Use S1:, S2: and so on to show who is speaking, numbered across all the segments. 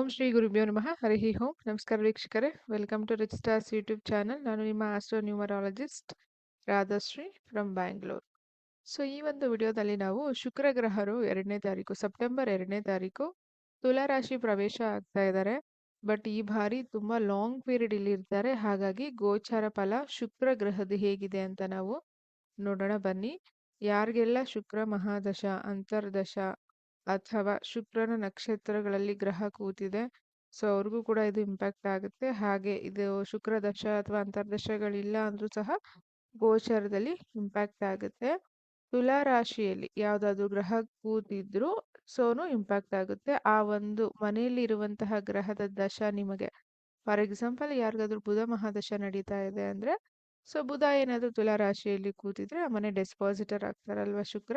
S1: ಓಂ ಶ್ರೀ ಗುರುಭ್ಯೋ ನಮಃ ಹರಿ ಓಂ. ನಮಸ್ಕಾರ ವೀಕ್ಷಕರೇ, welcome to rich stars YouTube channel. ನಾನು ನಿಮ್ಮ astro numerologist Radhashri from Bangalore. So ಈ ಒಂದು ವಿಡಿಯೋದಲ್ಲಿ ನಾವು ಶುಕ್ರ ಗ್ರಹರು 2ನೇ ತಾರೀಕು ಸೆಪ್ಟೆಂಬರ್ 2ನೇ ತಾರೀಕು ತುಲಾ ರಾಶಿ ಪ್ರವೇಶ ಆಗ್ತಾ ಇದ್ದಾರೆ. ಬಟ್ ಈ ಬಾರಿ ತುಂಬಾ ಲಾಂಗ್ ಪೀರಿಯಡ್ ಇಲ್ಲಿ ಇರ್ತಾರೆ. ಹಾಗಾಗಿ ಗೋಚಾರ ಫಲ ಶುಕ್ರ ಗ್ರಹದ ಹೇಗಿದೆ ಅಂತ ನಾವು ನೋಡೋಣ ಬನ್ನಿ. ಯಾರಿಗೆಲ್ಲ ಶುಕ್ರ ಮಹಾದಶ, ಅಂತರ್ದಶ ಅಥವಾ ಶುಕ್ರನ ನಕ್ಷತ್ರಗಳಲ್ಲಿ ಗ್ರಹ ಕೂತಿದೆ, ಸೊ ಅವ್ರಿಗೂ ಕೂಡ ಇದು ಇಂಪ್ಯಾಕ್ಟ್ ಆಗುತ್ತೆ. ಹಾಗೆ ಇದು ಶುಕ್ರ ದಶ ಅಥವಾ ಅಂತರ್ದಶಗಳಿಲ್ಲ ಅಂದ್ರೂ ಸಹ ಗೋಚರದಲ್ಲಿ ಇಂಪ್ಯಾಕ್ಟ್ ಆಗುತ್ತೆ. ತುಲಾ ರಾಶಿಯಲ್ಲಿ ಯಾವ್ದಾದ್ರು ಗ್ರಹ ಕೂತಿದ್ರು ಸೋನು ಇಂಪ್ಯಾಕ್ಟ್ ಆಗುತ್ತೆ. ಆ ಒಂದು ಮನೆಯಲ್ಲಿ ಇರುವಂತಹ ಗ್ರಹದ ದಶ ನಿಮಗೆ, ಫಾರ್ ಎಕ್ಸಾಂಪಲ್ ಯಾರಿಗಾದ್ರೂ ಬುಧ ಮಹಾದಶ ನಡೀತಾ ಇದೆ ಅಂದ್ರೆ, ಸೊ ಬುಧ ಏನಾದ್ರು ತುಲಾ ರಾಶಿಯಲ್ಲಿ ಕೂತಿದ್ರೆ ಆ ಮನೆ ಡೆಸ್ಪಾಸಿಟರ್ ಆಗ್ತಾರಲ್ವಾ ಶುಕ್ರ.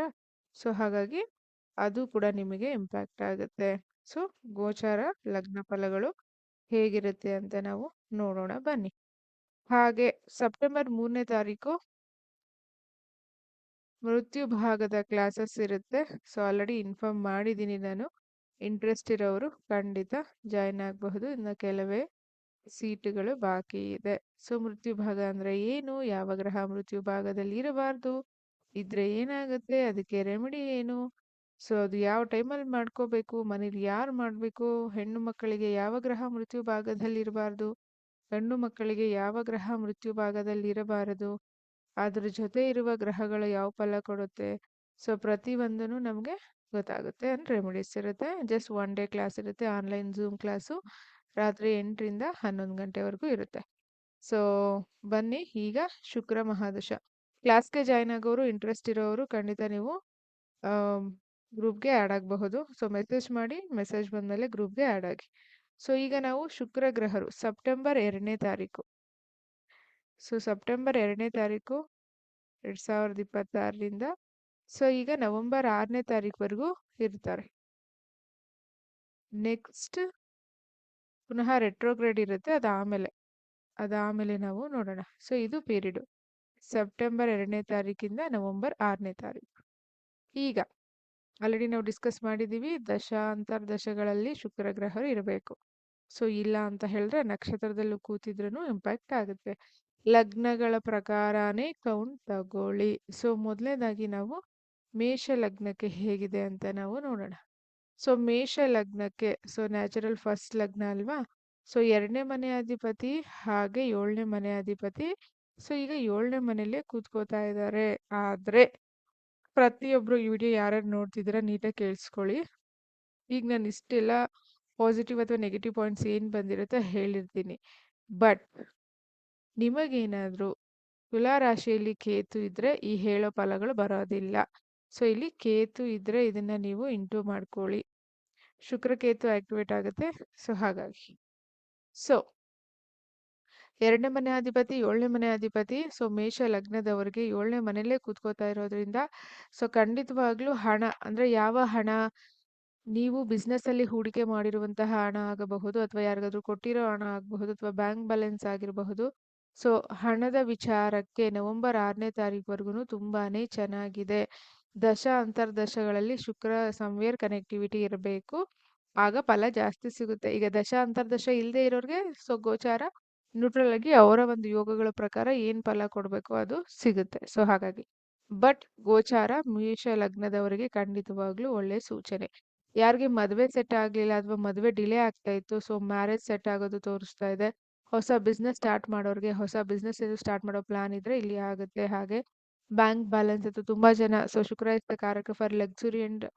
S1: ಸೊ ಹಾಗಾಗಿ ಅದು ಕೂಡ ನಿಮಗೆ ಇಂಪ್ಯಾಕ್ಟ್ ಆಗುತ್ತೆ. ಸೊ ಗೋಚಾರ ಲಗ್ನ ಫಲಗಳು ಹೇಗಿರುತ್ತೆ ಅಂತ ನಾವು ನೋಡೋಣ ಬನ್ನಿ. ಹಾಗೆ ಸೆಪ್ಟೆಂಬರ್ 3ನೇ ತಾರೀಕು ಮೃತ್ಯು ಭಾಗದ ಕ್ಲಾಸಸ್ ಇರುತ್ತೆ. ಸೊ ಆಲ್ರೆಡಿ ಇನ್ಫಾರ್ಮ್ ಮಾಡಿದ್ದೀನಿ ನಾನು. ಇಂಟ್ರೆಸ್ಟ್ ಇರೋರು ಖಂಡಿತ ಜಾಯ್ನ್ ಆಗಬಹುದು. ಇನ್ನು ಕೆಲವೇ ಸೀಟುಗಳು ಬಾಕಿ ಇದೆ. ಸೊ ಮೃತ್ಯು ಭಾಗ ಅಂದ್ರೆ ಏನು, ಯಾವ ಗ್ರಹ ಮೃತ್ಯು ಭಾಗದಲ್ಲಿ ಇರಬಾರ್ದು, ಇದ್ರೆ ಏನಾಗುತ್ತೆ, ಅದಕ್ಕೆ ರೆಮಿಡಿ ಏನು, ಸೊ ಅದು ಯಾವ ಟೈಮಲ್ಲಿ ಮಾಡ್ಕೋಬೇಕು, ಮನೇಲಿ ಯಾರು ಮಾಡಬೇಕು, ಹೆಣ್ಣು ಮಕ್ಕಳಿಗೆ ಯಾವ ಗ್ರಹ ಮೃತ್ಯು ಭಾಗದಲ್ಲಿ ಇರಬಾರ್ದು, ಗಂಡು ಮಕ್ಕಳಿಗೆ ಯಾವ ಗ್ರಹ ಮೃತ್ಯು ಭಾಗದಲ್ಲಿ ಇರಬಾರದು, ಅದ್ರ ಜೊತೆ ಇರುವ ಗ್ರಹಗಳು ಯಾವ ಫಲ ಕೊಡುತ್ತೆ, ಸೊ ಪ್ರತಿಯೊಂದೂ ನಮಗೆ ಗೊತ್ತಾಗುತ್ತೆ. ಅಂಡ್ ರೆಮಿಡೀಸ್ ಇರುತ್ತೆ. ಜಸ್ಟ್ 1 ಡೇ ಕ್ಲಾಸ್ ಇರುತ್ತೆ. ಆನ್ಲೈನ್ ಝೂಮ್ ಕ್ಲಾಸು ರಾತ್ರಿ 8ರಿಂದ 11 ಗಂಟೆವರೆಗೂ ಇರುತ್ತೆ. ಸೊ ಬನ್ನಿ, ಈಗ ಶುಕ್ರ ಮಹಾದಶ ಕ್ಲಾಸ್ಗೆ ಜಾಯ್ನ್ ಆಗೋರು, ಇಂಟ್ರೆಸ್ಟ್ ಇರೋರು ಖಂಡಿತ ನೀವು ಗ್ರೂಪ್ಗೆ ಆ್ಯಡ್ ಆಗಬಹುದು. ಸೊ ಮೆಸೇಜ್ ಮಾಡಿ, ಮೆಸೇಜ್ ಬಂದಮೇಲೆ ಗ್ರೂಪ್ಗೆ ಆ್ಯಡ್ ಆಗಿ. ಸೊ ಈಗ ನಾವು ಶುಕ್ರ ಗ್ರಹರು ಸೆಪ್ಟೆಂಬರ್ 2ನೇ ತಾರೀಕು, ಸೊ ಸೆಪ್ಟೆಂಬರ್ 2ನೇ ತಾರೀಕು 2026ರಿಂದ ಸೊ ಈಗ ನವೆಂಬರ್ 6ನೇ ತಾರೀಕುವರೆಗೂ ಇರ್ತಾರೆ. ನೆಕ್ಸ್ಟ್ ಪುನಃ ರೆಟ್ರೋಗ್ರೇಡ್ ಇರುತ್ತೆ. ಅದಾಮೇಲೆ ನಾವು ನೋಡೋಣ. ಸೊ ಇದು ಪೀರಿಯಡ್ ಸೆಪ್ಟೆಂಬರ್ 2ನೇ ತಾರೀಕಿಂದ ನವೆಂಬರ್ 6ನೇ ತಾರೀಕು. ಈಗ ಆಲ್ರೆಡಿ ನಾವು ಡಿಸ್ಕಸ್ ಮಾಡಿದ್ದೀವಿ, ದಶ ಅಂತರ್ದಶಗಳಲ್ಲಿ ಶುಕ್ರ ಗ್ರಹರು ಇರಬೇಕು. ಸೊ ಇಲ್ಲ ಅಂತ ಹೇಳಿದ್ರೆ ನಕ್ಷತ್ರದಲ್ಲೂ ಕೂತಿದ್ರೂ ಇಂಪ್ಯಾಕ್ಟ್ ಆಗುತ್ತೆ. ಲಗ್ನಗಳ ಪ್ರಕಾರನೇ ಕೌಂಟ್ ತಗೊಳ್ಳಿ. ಸೊ ಮೊದಲನೇದಾಗಿ ನಾವು ಮೇಷ ಲಗ್ನಕ್ಕೆ ಹೇಗಿದೆ ಅಂತ ನಾವು ನೋಡೋಣ. ಸೊ ಮೇಷ ಲಗ್ನಕ್ಕೆ, ಸೊ ನ್ಯಾಚುರಲ್ ಫಸ್ಟ್ ಲಗ್ನ ಅಲ್ವಾ. ಸೊ 2ನೇ ಮನೆ ಅಧಿಪತಿ ಹಾಗೆ 7ನೇ ಮನೆ ಅಧಿಪತಿ. ಸೊ ಈಗ 7ನೇ ಮನೆಯಲ್ಲೇ ಕೂತ್ಕೋತಾ ಇದ್ದಾರೆ. ಆದ್ರೆ ಪ್ರತಿಯೊಬ್ರು ಈ ವಿಡಿಯೋ ಯಾರ್ಯಾರು ನೋಡ್ತಿದ್ದೀರಾ ನೀಟಾಗಿ ಕೇಳಿಸ್ಕೊಳ್ಳಿ. ಈಗ ನಾನು ಇಷ್ಟೆಲ್ಲ ಪಾಸಿಟಿವ್ ಅಥವಾ ನೆಗೆಟಿವ್ ಪಾಯಿಂಟ್ಸ್ ಏನು ಬಂದಿರುತ್ತೆ ಹೇಳಿರ್ತೀನಿ. ಬಟ್ ನಿಮಗೇನಾದರೂ ತುಲಾ ರಾಶಿಯಲ್ಲಿ ಕೇತು ಇದ್ರೆ ಈ ಹೇಳೋ ಫಲಗಳು ಬರೋದಿಲ್ಲ. ಸೊ ಇಲ್ಲಿ ಕೇತು ಇದ್ರೆ ಇದನ್ನ ನೀವು ಇಂಟು ಮಾಡ್ಕೊಳ್ಳಿ. ಶುಕ್ರ ಕೇತು ಆಕ್ಟಿವೇಟ್ ಆಗುತ್ತೆ. ಸೊ ಹಾಗಾಗಿ ಸೊ 2ನೇ ಮನೆ ಅಧಿಪತಿ 7ನೇ ಮನೆ ಅಧಿಪತಿ, ಸೊ ಮೇಷ ಲಗ್ನದವರಿಗೆ 7ನೇ ಮನೆಯಲ್ಲೇ ಕೂತ್ಕೋತಾ ಇರೋದ್ರಿಂದ ಸೊ ಖಂಡಿತವಾಗ್ಲೂ ಹಣ ಅಂದ್ರೆ ಯಾವ ಹಣ, ನೀವು ಬಿಸ್ನೆಸ್ ಅಲ್ಲಿ ಹೂಡಿಕೆ ಮಾಡಿರುವಂತಹ ಹಣ ಆಗಬಹುದು, ಅಥವಾ ಯಾರಿಗಾದ್ರೂ ಕೊಟ್ಟಿರೋ ಹಣ ಆಗಬಹುದು, ಅಥವಾ ಬ್ಯಾಂಕ್ ಬ್ಯಾಲೆನ್ಸ್ ಆಗಿರಬಹುದು. ಸೊ ಹಣದ ವಿಚಾರಕ್ಕೆ ನವೆಂಬರ್ 6ನೇ ತಾರೀಕುವರೆಗೂ ತುಂಬಾನೇ ಚೆನ್ನಾಗಿದೆ. ದಶ ಅಂತರ್ದಶಗಳಲ್ಲಿ ಶುಕ್ರ ಸಂವೇರ್ ಕನೆಕ್ಟಿವಿಟಿ ಇರಬೇಕು, ಆಗ ಫಲ ಜಾಸ್ತಿ ಸಿಗುತ್ತೆ. ಈಗ ದಶ ಅಂತರ್ದಶ ಇಲ್ಲದೆ ಇರೋರಿಗೆ ಸೊ ಗೋಚಾರ ನ್ಯೂಟ್ರಲ್ ಆಗಿ ಅವರ ಒಂದು ಯೋಗಗಳ ಪ್ರಕಾರ ಏನ್ ಫಲ ಕೊಡಬೇಕು ಅದು ಸಿಗುತ್ತೆ. ಸೊ ಹಾಗಾಗಿ ಬಟ್ ಗೋಚಾರ ಮೇಷ ಲಗ್ನದವರಿಗೆ ಖಂಡಿತವಾಗ್ಲೂ ಒಳ್ಳೆ ಸೂಚನೆ. ಯಾರಿಗೆ ಮದುವೆ ಸೆಟ್ ಆಗ್ಲಿಲ್ಲ ಅಥವಾ ಮದುವೆ ಡಿಲೇ ಆಗ್ತಾ ಇತ್ತು, ಸೊ ಮ್ಯಾರೇಜ್ ಸೆಟ್ ಆಗೋದು ತೋರಿಸ್ತಾ ಇದೆ. ಹೊಸ ಬಿಸ್ನೆಸ್ ಸ್ಟಾರ್ಟ್ ಮಾಡೋರಿಗೆ, ಹೊಸ ಬಿಸ್ನೆಸ್ ಸ್ಟಾರ್ಟ್ ಮಾಡೋ ಪ್ಲಾನ್ ಇದ್ರೆ ಇಲ್ಲಿ ಆಗುತ್ತೆ. ಹಾಗೆ ಬ್ಯಾಂಕ್ ಬ್ಯಾಲೆನ್ಸ್ ಇತ್ತು ತುಂಬಾ ಜನ. ಸೊ ಶುಕ್ರ ಇಸ್ ದ ಕಾರಕ for luxury and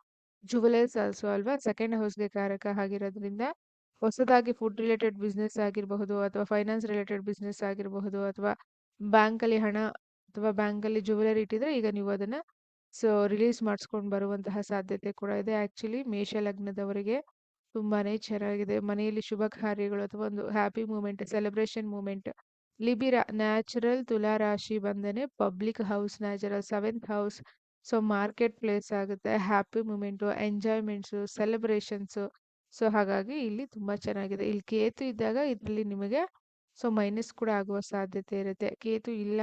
S1: jewellers also ಅಲ್ವಾ, ಸೆಕೆಂಡ್ ಹೌಸ್ಗೆ ಕಾರಕ ಆಗಿರೋದ್ರಿಂದ ಹೊಸದಾಗಿ ಫುಡ್ ರಿಲೇಟೆಡ್ ಬಿಸ್ನೆಸ್ ಆಗಿರಬಹುದು, ಅಥವಾ ಫೈನಾನ್ಸ್ ರಿಲೇಟೆಡ್ ಬಿಸ್ನೆಸ್ ಆಗಿರಬಹುದು, ಅಥವಾ ಬ್ಯಾಂಕಲ್ಲಿ ಹಣ ಅಥವಾ ಬ್ಯಾಂಕಲ್ಲಿ ಜುವೆಲರಿ ಇಟ್ಟಿದ್ರೆ ಈಗ ನೀವು ಅದನ್ನ ಸೊ ರಿಲೀಸ್ ಮಾಡಿಸ್ಕೊಂಡು ಬರುವಂತಹ ಸಾಧ್ಯತೆ ಕೂಡ ಇದೆ. ಆಕ್ಚುಲಿ ಮೇಷ ಲಗ್ನದವರಿಗೆ ತುಂಬಾನೇ ಚೆನ್ನಾಗಿದೆ. ಮನೆಯಲ್ಲಿ ಶುಭ ಕಾರ್ಯಗಳು ಅಥವಾ ಒಂದು happy moment, celebration moment. Libra natural ತುಲಾ ರಾಶಿ ಬಂದೇನೆ public house, natural 7th house. So market place ಆಗುತ್ತೆ, happy moment, enjoyments, celebrations. So ಹಾಗಾಗಿ ಇಲ್ಲಿ ತುಂಬಾ ಚೆನ್ನಾಗಿದೆ. ಇಲ್ಲಿ ಕೇತು ಇದ್ದಾಗ ಇದರಲ್ಲಿ ನಿಮಗೆ ಸೊ ಮೈನಸ್ ಕೂಡ ಆಗುವ ಸಾಧ್ಯತೆ ಇರುತ್ತೆ. ಕೇತು ಇಲ್ಲ,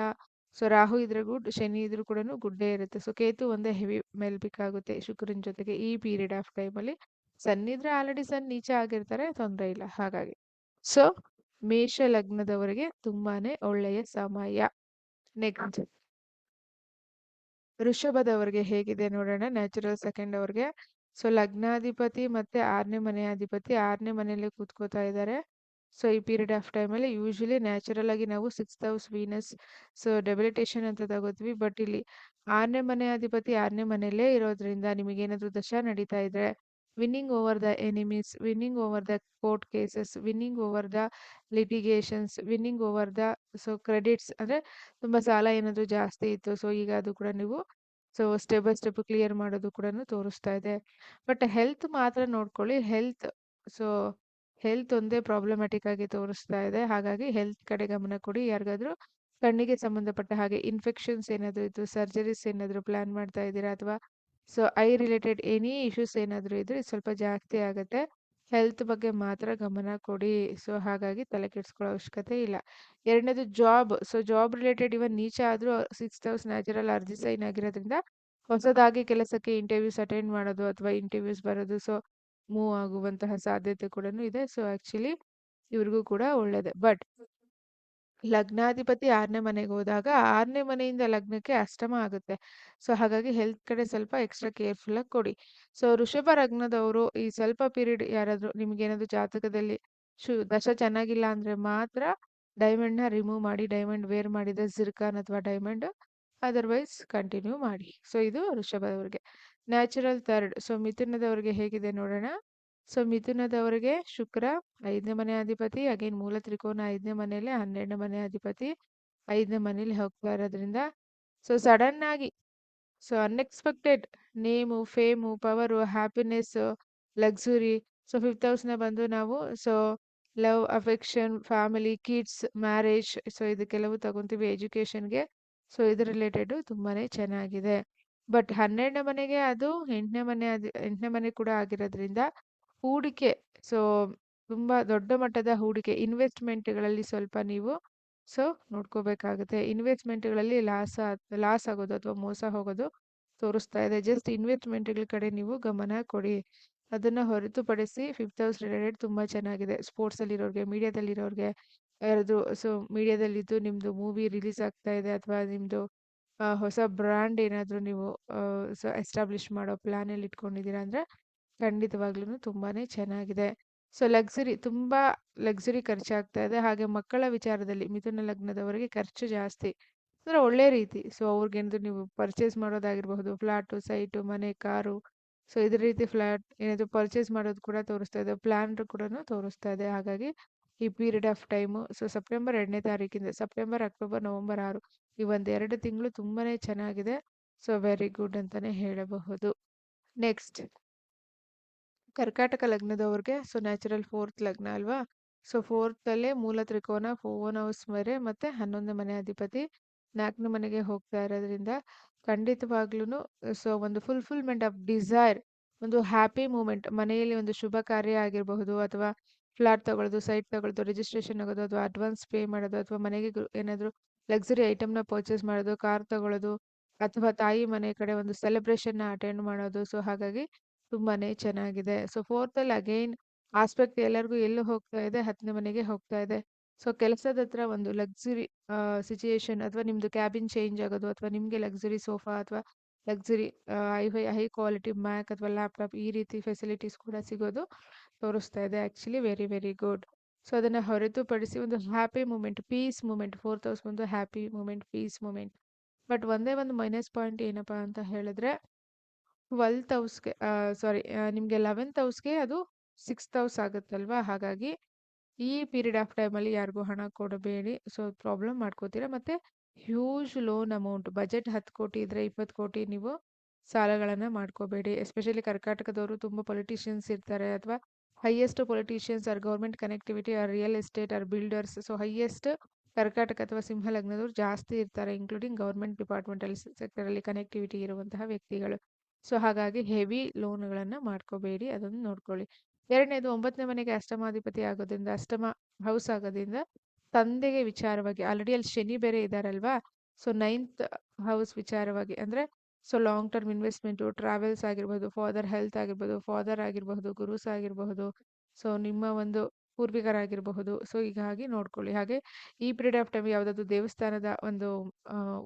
S1: ಸೊ ರಾಹು ಇದ್ರೆ ಗುಡ್, ಶನಿ ಇದ್ರೂ ಕೂಡ ಗುಡ್ಡೇ ಇರುತ್ತೆ. ಸೊ ಕೇತು ಒಂದೇ ಹೆವಿ ಮೇಲ್ಬೇಕಾಗುತ್ತೆ ಶುಕ್ರನ ಜೊತೆಗೆ ಈ ಪೀರಿಯಡ್ ಆಫ್ ಟೈಮಲ್ಲಿ. ಸನ್ ಇದ್ರೆ ಆಲ್ರೆಡಿ ಸನ್ ನೀಚ ಆಗಿರ್ತಾರೆ, ತೊಂದರೆ ಇಲ್ಲ ಹಾಗಾಗಿ. ಸೊ ಮೇಷ ಲಗ್ನದವರಿಗೆ ತುಂಬಾನೇ ಒಳ್ಳೆಯ ಸಮಯ. ನೆಕ್ಸ್ಟ್ ವೃಷಭದವರಿಗೆ ಹೇಗಿದೆ ನೋಡೋಣ. ನ್ಯಾಚುರಲ್ ಸೆಕೆಂಡ್ ಅವ್ರಿಗೆ. ಸೊ ಲಗ್ನಾಧಿಪತಿ ಮತ್ತೆ 6ನೇ ಮನೆಯಾಧಿಪತಿ 6ನೇ ಮನೆಯಲ್ಲಿ ಕೂತ್ಕೋತಾ ಇದ್ದಾರೆ. ಸೊ ಈ ಪೀರಿಯಡ್ ಆಫ್ ಟೈಮಲ್ಲಿ ಯೂಶಲಿ ನ್ಯಾಚುರಲ್ ಆಗಿ ನಾವು 6th ಹೌಸ್ ವೀನಸ್ ಸೊ ಡೆಬಿಲಿಟೇಷನ್ ಅಂತ ತಗೋತೀವಿ. ಬಟ್ ಇಲ್ಲಿ 6ನೇ ಮನೆಯಾಧಿಪತಿ 6ನೇ ಮನೆಯಲ್ಲೇ ಇರೋದ್ರಿಂದ ನಿಮಗೇನಾದ್ರೂ ದಶಾ ನಡೀತಾ ಇದ್ರೆ winning over the enemies, winning over the court cases, winning over the litigations, winning over the so credits ಅಂದ್ರೆ ತುಂಬಾ ಸಾಲ ಏನಾದ್ರು ಜಾಸ್ತಿ ಇತ್ತು. ಸೊ ಈಗ ಅದು ಕೂಡ ನೀವು so step by step clear ಮಾಡೋದು ಕೂಡ ತೋರಿಸ್ತಾ ಇದೆ. ಬಟ್ ಹೆಲ್ತ್ ಮಾತ್ರ ನೋಡ್ಕೊಳ್ಳಿ. ಸೊ ಹೆಲ್ತ್ ಒಂದೇ ಪ್ರಾಬ್ಲಮ್ಯಾಟಿಕ್ ಆಗಿ ತೋರಿಸ್ತಾ ಇದೆ. ಹಾಗಾಗಿ ಹೆಲ್ತ್ ಕಡೆ ಗಮನ ಕೊಡಿ. ಯಾರಿಗಾದ್ರೂ ಕಣ್ಣಿಗೆ ಸಂಬಂಧಪಟ್ಟ ಹಾಗೆ ಇನ್ಫೆಕ್ಷನ್ಸ್ ಏನಾದ್ರು ಇದ್ದು, ಸರ್ಜರೀಸ್ ಏನಾದ್ರು ಪ್ಲಾನ್ ಮಾಡ್ತಾ ಇದ್ದೀರಾ, ಅಥವಾ so I related any issues ಏನಾದ್ರು ಇದ್ರೆ ಇದು ಸ್ವಲ್ಪ ಜಾಸ್ತಿ ಆಗುತ್ತೆ. ಹೆಲ್ತ್ ಬಗ್ಗೆ ಮಾತ್ರ ಗಮನ ಕೊಡಿ. ಸೊ ಹಾಗಾಗಿ ತಲೆ ಕೆಡಿಸ್ಕೊಳ್ಳೋ ಅವಶ್ಯಕತೆ ಇಲ್ಲ. ಎರಡನೇದು ಜಾಬ್. ಸೊ ಜಾಬ್ ರಿಲೇಟೆಡ್ ಇವನ್ ನೀಚ ಆದ್ರೂ 6th ಹೌಸ್ ನ್ಯಾಚುರಲ್ ಅರ್ಜಿ ಸೈನ್ ಆಗಿರೋದ್ರಿಂದ ಹೊಸದಾಗಿ ಕೆಲಸಕ್ಕೆ ಇಂಟರ್ವ್ಯೂಸ್ ಅಟೆಂಡ್ ಮಾಡೋದು ಅಥವಾ ಇಂಟರ್ವ್ಯೂಸ್ ಬರೋದು, ಸೊ ಮೂವ್ ಆಗುವಂತಹ ಸಾಧ್ಯತೆ ಕೂಡ ಇದೆ. ಸೊ ಆಕ್ಚುಲಿ ಇವ್ರಿಗೂ ಕೂಡ ಒಳ್ಳೇದೆ. ಬಟ್ ಲಗ್ನಾಧಿಪತಿ 6ನೇ ಮನೆಗೆ ಹೋದಾಗ 6ನೇ ಮನೆಯಿಂದ ಲಗ್ನಕ್ಕೆ ಅಷ್ಟಮ ಆಗುತ್ತೆ. ಸೊ ಹಾಗಾಗಿ ಹೆಲ್ತ್ ಕಡೆ ಸ್ವಲ್ಪ ಎಕ್ಸ್ಟ್ರಾ ಕೇರ್ಫುಲ್ ಆಗಿ ಕೊಡಿ. ಸೊ ವೃಷಭ ಲಗ್ನದವರು ಈ ಸ್ವಲ್ಪ ಪೀರಿಯಡ್ ಯಾರಾದ್ರೂ ನಿಮ್ಗೇನಾದ್ರು ಜಾತಕದಲ್ಲಿ ದಶ ಚೆನ್ನಾಗಿಲ್ಲ ಅಂದ್ರೆ ಮಾತ್ರ ಡೈಮಂಡ್ ನ ರಿಮೂವ್ ಮಾಡಿ. ಡೈಮಂಡ್ ವೇರ್ ಮಾಡಿದ ಜಿರ್ಕಾನ್ ಅಥವಾ ಡೈಮಂಡ್, ಅದರ್ವೈಸ್ ಕಂಟಿನ್ಯೂ ಮಾಡಿ. ಸೊ ಇದು ವೃಷಭದವರಿಗೆ. Natural third. ಸೊ ಮಿಥುನದವರಿಗೆ ಹೇಗಿದೆ ನೋಡೋಣ. ಸೊ ಮಿಥುನದವರಿಗೆ ಶುಕ್ರ 5ನೇ ಮನೆ ಅಧಿಪತಿ, ಅಗೇನ್ ಮೂಲ ತ್ರಿಕೋನ 5ನೇ ಮನೆಯಲ್ಲಿ 12ನೇ ಮನೆ ಅಧಿಪತಿ 5ನೇ ಮನೇಲಿ ಹೋಗ್ತಾ ಇರೋದ್ರಿಂದ ಸೊ ಸಡನ್ ಆಗಿ so unexpected name, fame, power, happiness, luxury. So 5th ಹೌಸ್ನ ಬಂದು ನಾವು so love, affection, family, kids, marriage, so ಇದಕ್ಕೆಲ್ಲವೂ ತಗೊಂತೀವಿ. ಎಜುಕೇಶನ್ಗೆ ಸೊ ಇದು ರಿಲೇಟೆಡ್ ತುಂಬಾನೇ ಚೆನ್ನಾಗಿದೆ. ಬಟ್ 12ನೇ ಮನೆಗೆ ಅದು 8ನೇ ಮನೆ ಕೂಡ ಆಗಿರೋದ್ರಿಂದ ಹೂಡಿಕೆ, ಸೊ ತುಂಬಾ ದೊಡ್ಡ ಮಟ್ಟದ ಹೂಡಿಕೆ, ಇನ್ವೆಸ್ಟ್ಮೆಂಟ್ಗಳಲ್ಲಿ ಸ್ವಲ್ಪ ನೀವು ಸೊ ನೋಡ್ಕೋಬೇಕಾಗುತ್ತೆ. ಇನ್ವೆಸ್ಟ್ಮೆಂಟ್ಗಳಲ್ಲಿ ಲಾಸ್ ಆಗೋದು ಅಥವಾ ಮೋಸ ಹೋಗೋದು ತೋರಿಸ್ತಾ ಇದೆ. ಜಸ್ಟ್ ಇನ್ವೆಸ್ಟ್ಮೆಂಟ್ಗಳ ಕಡೆ ನೀವು ಗಮನ ಕೊಡಿ. ಅದನ್ನ ಹೊರತುಪಡಿಸಿ 5th ಹೌಸ್ ರಿಲೇಟೆಡ್ ತುಂಬಾ ಚೆನ್ನಾಗಿದೆ. ಸ್ಪೋರ್ಟ್ಸ್ ಅಲ್ಲಿ ಇರೋರ್ಗೆ, ಮೀಡಿಯಾದಲ್ಲಿ ಇರೋರ್ಗೆ, ಯಾರಾದ್ರೂ ಸೊ ಮೀಡಿಯಾದಲ್ಲಿದ್ದು ನಿಮ್ದು ಮೂವಿ ರಿಲೀಸ್ ಆಗ್ತಾ ಇದೆ ಅಥವಾ ನಿಮ್ದು ಹೊಸ ಬ್ರ್ಯಾಂಡ್ ಏನಾದ್ರೂ ನೀವು ಸೊ ಎಸ್ಟಾಬ್ಲಿಷ್ ಮಾಡೋ ಪ್ಲಾನ್ ಅಲ್ಲಿ ಇಟ್ಕೊಂಡಿದ್ದೀರಾ ಅಂದ್ರೆ ಖಂಡಿತವಾಗ್ಲೂ ತುಂಬಾನೇ ಚೆನ್ನಾಗಿದೆ. ಸೊ ತುಂಬಾ ಲಕ್ಸುರಿ ಖರ್ಚಾಗ್ತಾ ಇದೆ. ಹಾಗೆ ಮಕ್ಕಳ ವಿಚಾರದಲ್ಲಿ ಮಿಥುನ ಲಗ್ನದವರಿಗೆ ಖರ್ಚು ಜಾಸ್ತಿ ಅಂದ್ರೆ ಒಳ್ಳೆ ರೀತಿ. ಸೊ ಅವ್ರಿಗೇನಾದ್ರು ನೀವು ಪರ್ಚೇಸ್ ಮಾಡೋದಾಗಿರ್ಬಹುದು, ಫ್ಲಾಟು, ಸೈಟು, ಮನೆ, ಕಾರು, ಸೊ ಇದ್ರ ರೀತಿ ಫ್ಲಾಟ್ ಏನಾದ್ರು ಪರ್ಚೇಸ್ ಮಾಡೋದು ಕೂಡ ತೋರಿಸ್ತಾ ಇದೆ. ಪ್ಲಾನ್ ಕೂಡ ತೋರಿಸ್ತಾ ಇದೆ. ಹಾಗಾಗಿ ಈ period of time so September 2ನೇ ತಾರೀಕಿಂದ ಸೆಪ್ಟೆಂಬರ್, ಅಕ್ಟೋಬರ್, ನವೆಂಬರ್ 6 ಈ 2 ತಿಂಗಳು ತುಂಬಾನೇ ಚೆನ್ನಾಗಿದೆ. ಸೊ ವೆರಿ ಗುಡ್ ಅಂತಾನೆ ಹೇಳಬಹುದು. ನೆಕ್ಸ್ಟ್ ಕರ್ಕಾಟಕ ಲಗ್ನದವ್ರಿಗೆ ಸೊ ನ್ಯಾಚುರಲ್ 4th ಲಗ್ನ ಅಲ್ವಾ. ಸೊ 4th ಅಲ್ಲೇ ಮೂಲ ತ್ರಿಕೋನ, ಓನ್ ಹೌಸ್ ಮೇರೆ ಮತ್ತೆ 11ನೇ ಮನೆ ಅಧಿಪತಿ 4ನೇ ಮನೆಗೆ ಹೋಗ್ತಾ ಇರೋದ್ರಿಂದ ಖಂಡಿತವಾಗ್ಲೂ ಸೊ ಒಂದು ಫುಲ್ಫಿಲ್ಮೆಂಟ್ ಆಫ್ ಡಿಸೈರ್, ಒಂದು ಹ್ಯಾಪಿ ಮೂಮೆಂಟ್, ಮನೆಯಲ್ಲಿ ಒಂದು ಶುಭ ಕಾರ್ಯ ಆಗಿರಬಹುದು ಅಥವಾ ಫ್ಲಾಟ್ ತಗೊಳ್ಳೋದು, ಸೈಟ್ ತಗೊಳ್ಳೋದು, ರಿಜಿಸ್ಟ್ರೇಷನ್ ಆಗೋದು ಅಥವಾ ಅಡ್ವಾನ್ಸ್ ಪೇ ಮಾಡೋದು ಅಥವಾ ಮನೆಗೆ ಏನಾದ್ರು ಲಕ್ಸುರಿ ಐಟಮ್ನ ಪರ್ಚೇಸ್ ಮಾಡೋದು, ಕಾರ್ ತಗೊಳ್ಳೋದು ಅಥವಾ ತಾಯಿ ಮನೆ ಕಡೆ ಒಂದು ಸೆಲೆಬ್ರೇಷನ್ ಅಟೆಂಡ್ ಮಾಡೋದು. ಸೊ ಹಾಗಾಗಿ ತುಂಬಾನೇ ಚೆನ್ನಾಗಿದೆ. ಸೊ 4th ಅಲ್ಲಿ ಅಗೈನ್ ಆಸ್ಪೆಕ್ಟ್ ಎಲ್ಲರಿಗೂ ಎಲ್ಲೂ ಹೋಗ್ತಾ ಇದೆ, 10ನೇ ಮನೆಗೆ ಹೋಗ್ತಾ ಇದೆ. ಸೊ ಕೆಲಸದ ಹತ್ರ ಒಂದು ಲಕ್ಸುರಿ ಸಿಚುಯೇಷನ್ ಅಥವಾ ನಿಮ್ದು ಕ್ಯಾಬಿನ್ ಚೇಂಜ್ ಆಗೋದು ಅಥವಾ ನಿಮ್ಗೆ ಲಕ್ಸುರಿ ಸೋಫಾ ಅಥವಾ ಲಕ್ಸುರಿ ಹೈ ಕ್ವಾಲಿಟಿ ಮ್ಯಾಕ್ ಅಥವಾ ಲ್ಯಾಪ್ಟಾಪ್ ಈ ರೀತಿ ಫೆಸಿಲಿಟೀಸ್ ಕೂಡ ಸಿಗೋದು ತೋರಿಸ್ತಾ ಇದೆ. Actually very very good. So ಅದನ್ನ ಹೊರತುಪಡಿಸಿ ಒಂದು happy moment, peace moment, 4th house ಒಂದು happy moment, peace moment. But ಒಂದೇ ಒಂದು ಮೈನಸ್ ಪಾಯಿಂಟ್ ಏನಪ್ಪಾ ಅಂತ ಹೇಳಿದ್ರೆ 12th ಹೌಸ್ಗೆ ನಿಮಗೆ 11th ಹೌಸ್ಗೆ ಅದು 6th ಹೌಸ್ ಆಗುತ್ತಲ್ವಾ. ಹಾಗಾಗಿ ಈ ಪೀರಿಯಡ್ ಆಫ್ ಟೈಮಲ್ಲಿ ಯಾರಿಗೂ ಹಣ ಕೊಡಬೇಡಿ. ಸೊ ಪ್ರಾಬ್ಲಮ್ ಮಾಡ್ಕೋತೀರಾ. ಮತ್ತೆ ಹ್ಯೂಜ್ ಲೋನ್ ಅಮೌಂಟ್, ಬಜೆಟ್ 10 ಕೋಟಿ ಇದ್ರೆ 20 ಕೋಟಿ ನೀವು ಸಾಲಗಳನ್ನ ಮಾಡ್ಕೋಬೇಡಿ. ಎಸ್ಪೆಷಲಿ ಕರ್ನಾಟಕದವರು ತುಂಬ ಪೊಲಿಟಿಷಿಯನ್ಸ್ ಇರ್ತಾರೆ ಅಥವಾ highest politicians or government connectivity or real estate or builders. So highest Karnataka ಅಥವಾ ಸಿಂಹ ಲಗ್ನದವರು ಜಾಸ್ತಿ ಇರ್ತಾರೆ, ಇನ್ಕ್ಲೂಡಿಂಗ್ ಗೌರ್ಮೆಂಟ್ ಡಿಪಾರ್ಟ್ಮೆಂಟಲ್ ಸೆಕ್ಟರಲ್ಲಿ ಕನೆಕ್ಟಿವಿಟಿ ಇರುವಂತಹ ವ್ಯಕ್ತಿಗಳು. ಸೊ ಹಾಗಾಗಿ ಹೆವಿ ಲೋನ್ಗಳನ್ನ ಮಾಡ್ಕೋಬೇಡಿ, ಅದನ್ನು ನೋಡ್ಕೊಳ್ಳಿ. ಎರಡನೇದು 9ನೇ ಮನೆಗೆ ಅಷ್ಟಮಾಧಿಪತಿ ಆಗೋದ್ರಿಂದ, ಅಷ್ಟಮ ಹೌಸ್ ಆಗೋದ್ರಿಂದ ತಂದೆಗೆ ವಿಚಾರವಾಗಿ ಆಲ್ರೆಡಿ ಅಲ್ಲಿ ಶನಿ ಬೇರೆ ಇದಾರಲ್ವಾ. ಸೊ 9th ಹೌಸ್ ವಿಚಾರವಾಗಿ ಅಂದ್ರೆ so long term investment, travels ಆಗಿರ್ಬೋದು, ಫಾದರ್ ಹೆಲ್ತ್ ಆಗಿರ್ಬೋದು, ಫಾದರ್ ಆಗಿರಬಹುದು, ಗುರುಸ್ ಆಗಿರಬಹುದು, ಸೊ ನಿಮ್ಮ ಒಂದು ಪೂರ್ವಿಕರಾಗಿರಬಹುದು. ಸೊ ಹೀಗಾಗಿ ನೋಡ್ಕೊಳ್ಳಿ. ಹಾಗೆ ಈ ಪೀರಿಯಡ್ ಆಫ್ ಟೈಮ್ ಯಾವುದಾದ್ರು ದೇವಸ್ಥಾನದ ಒಂದು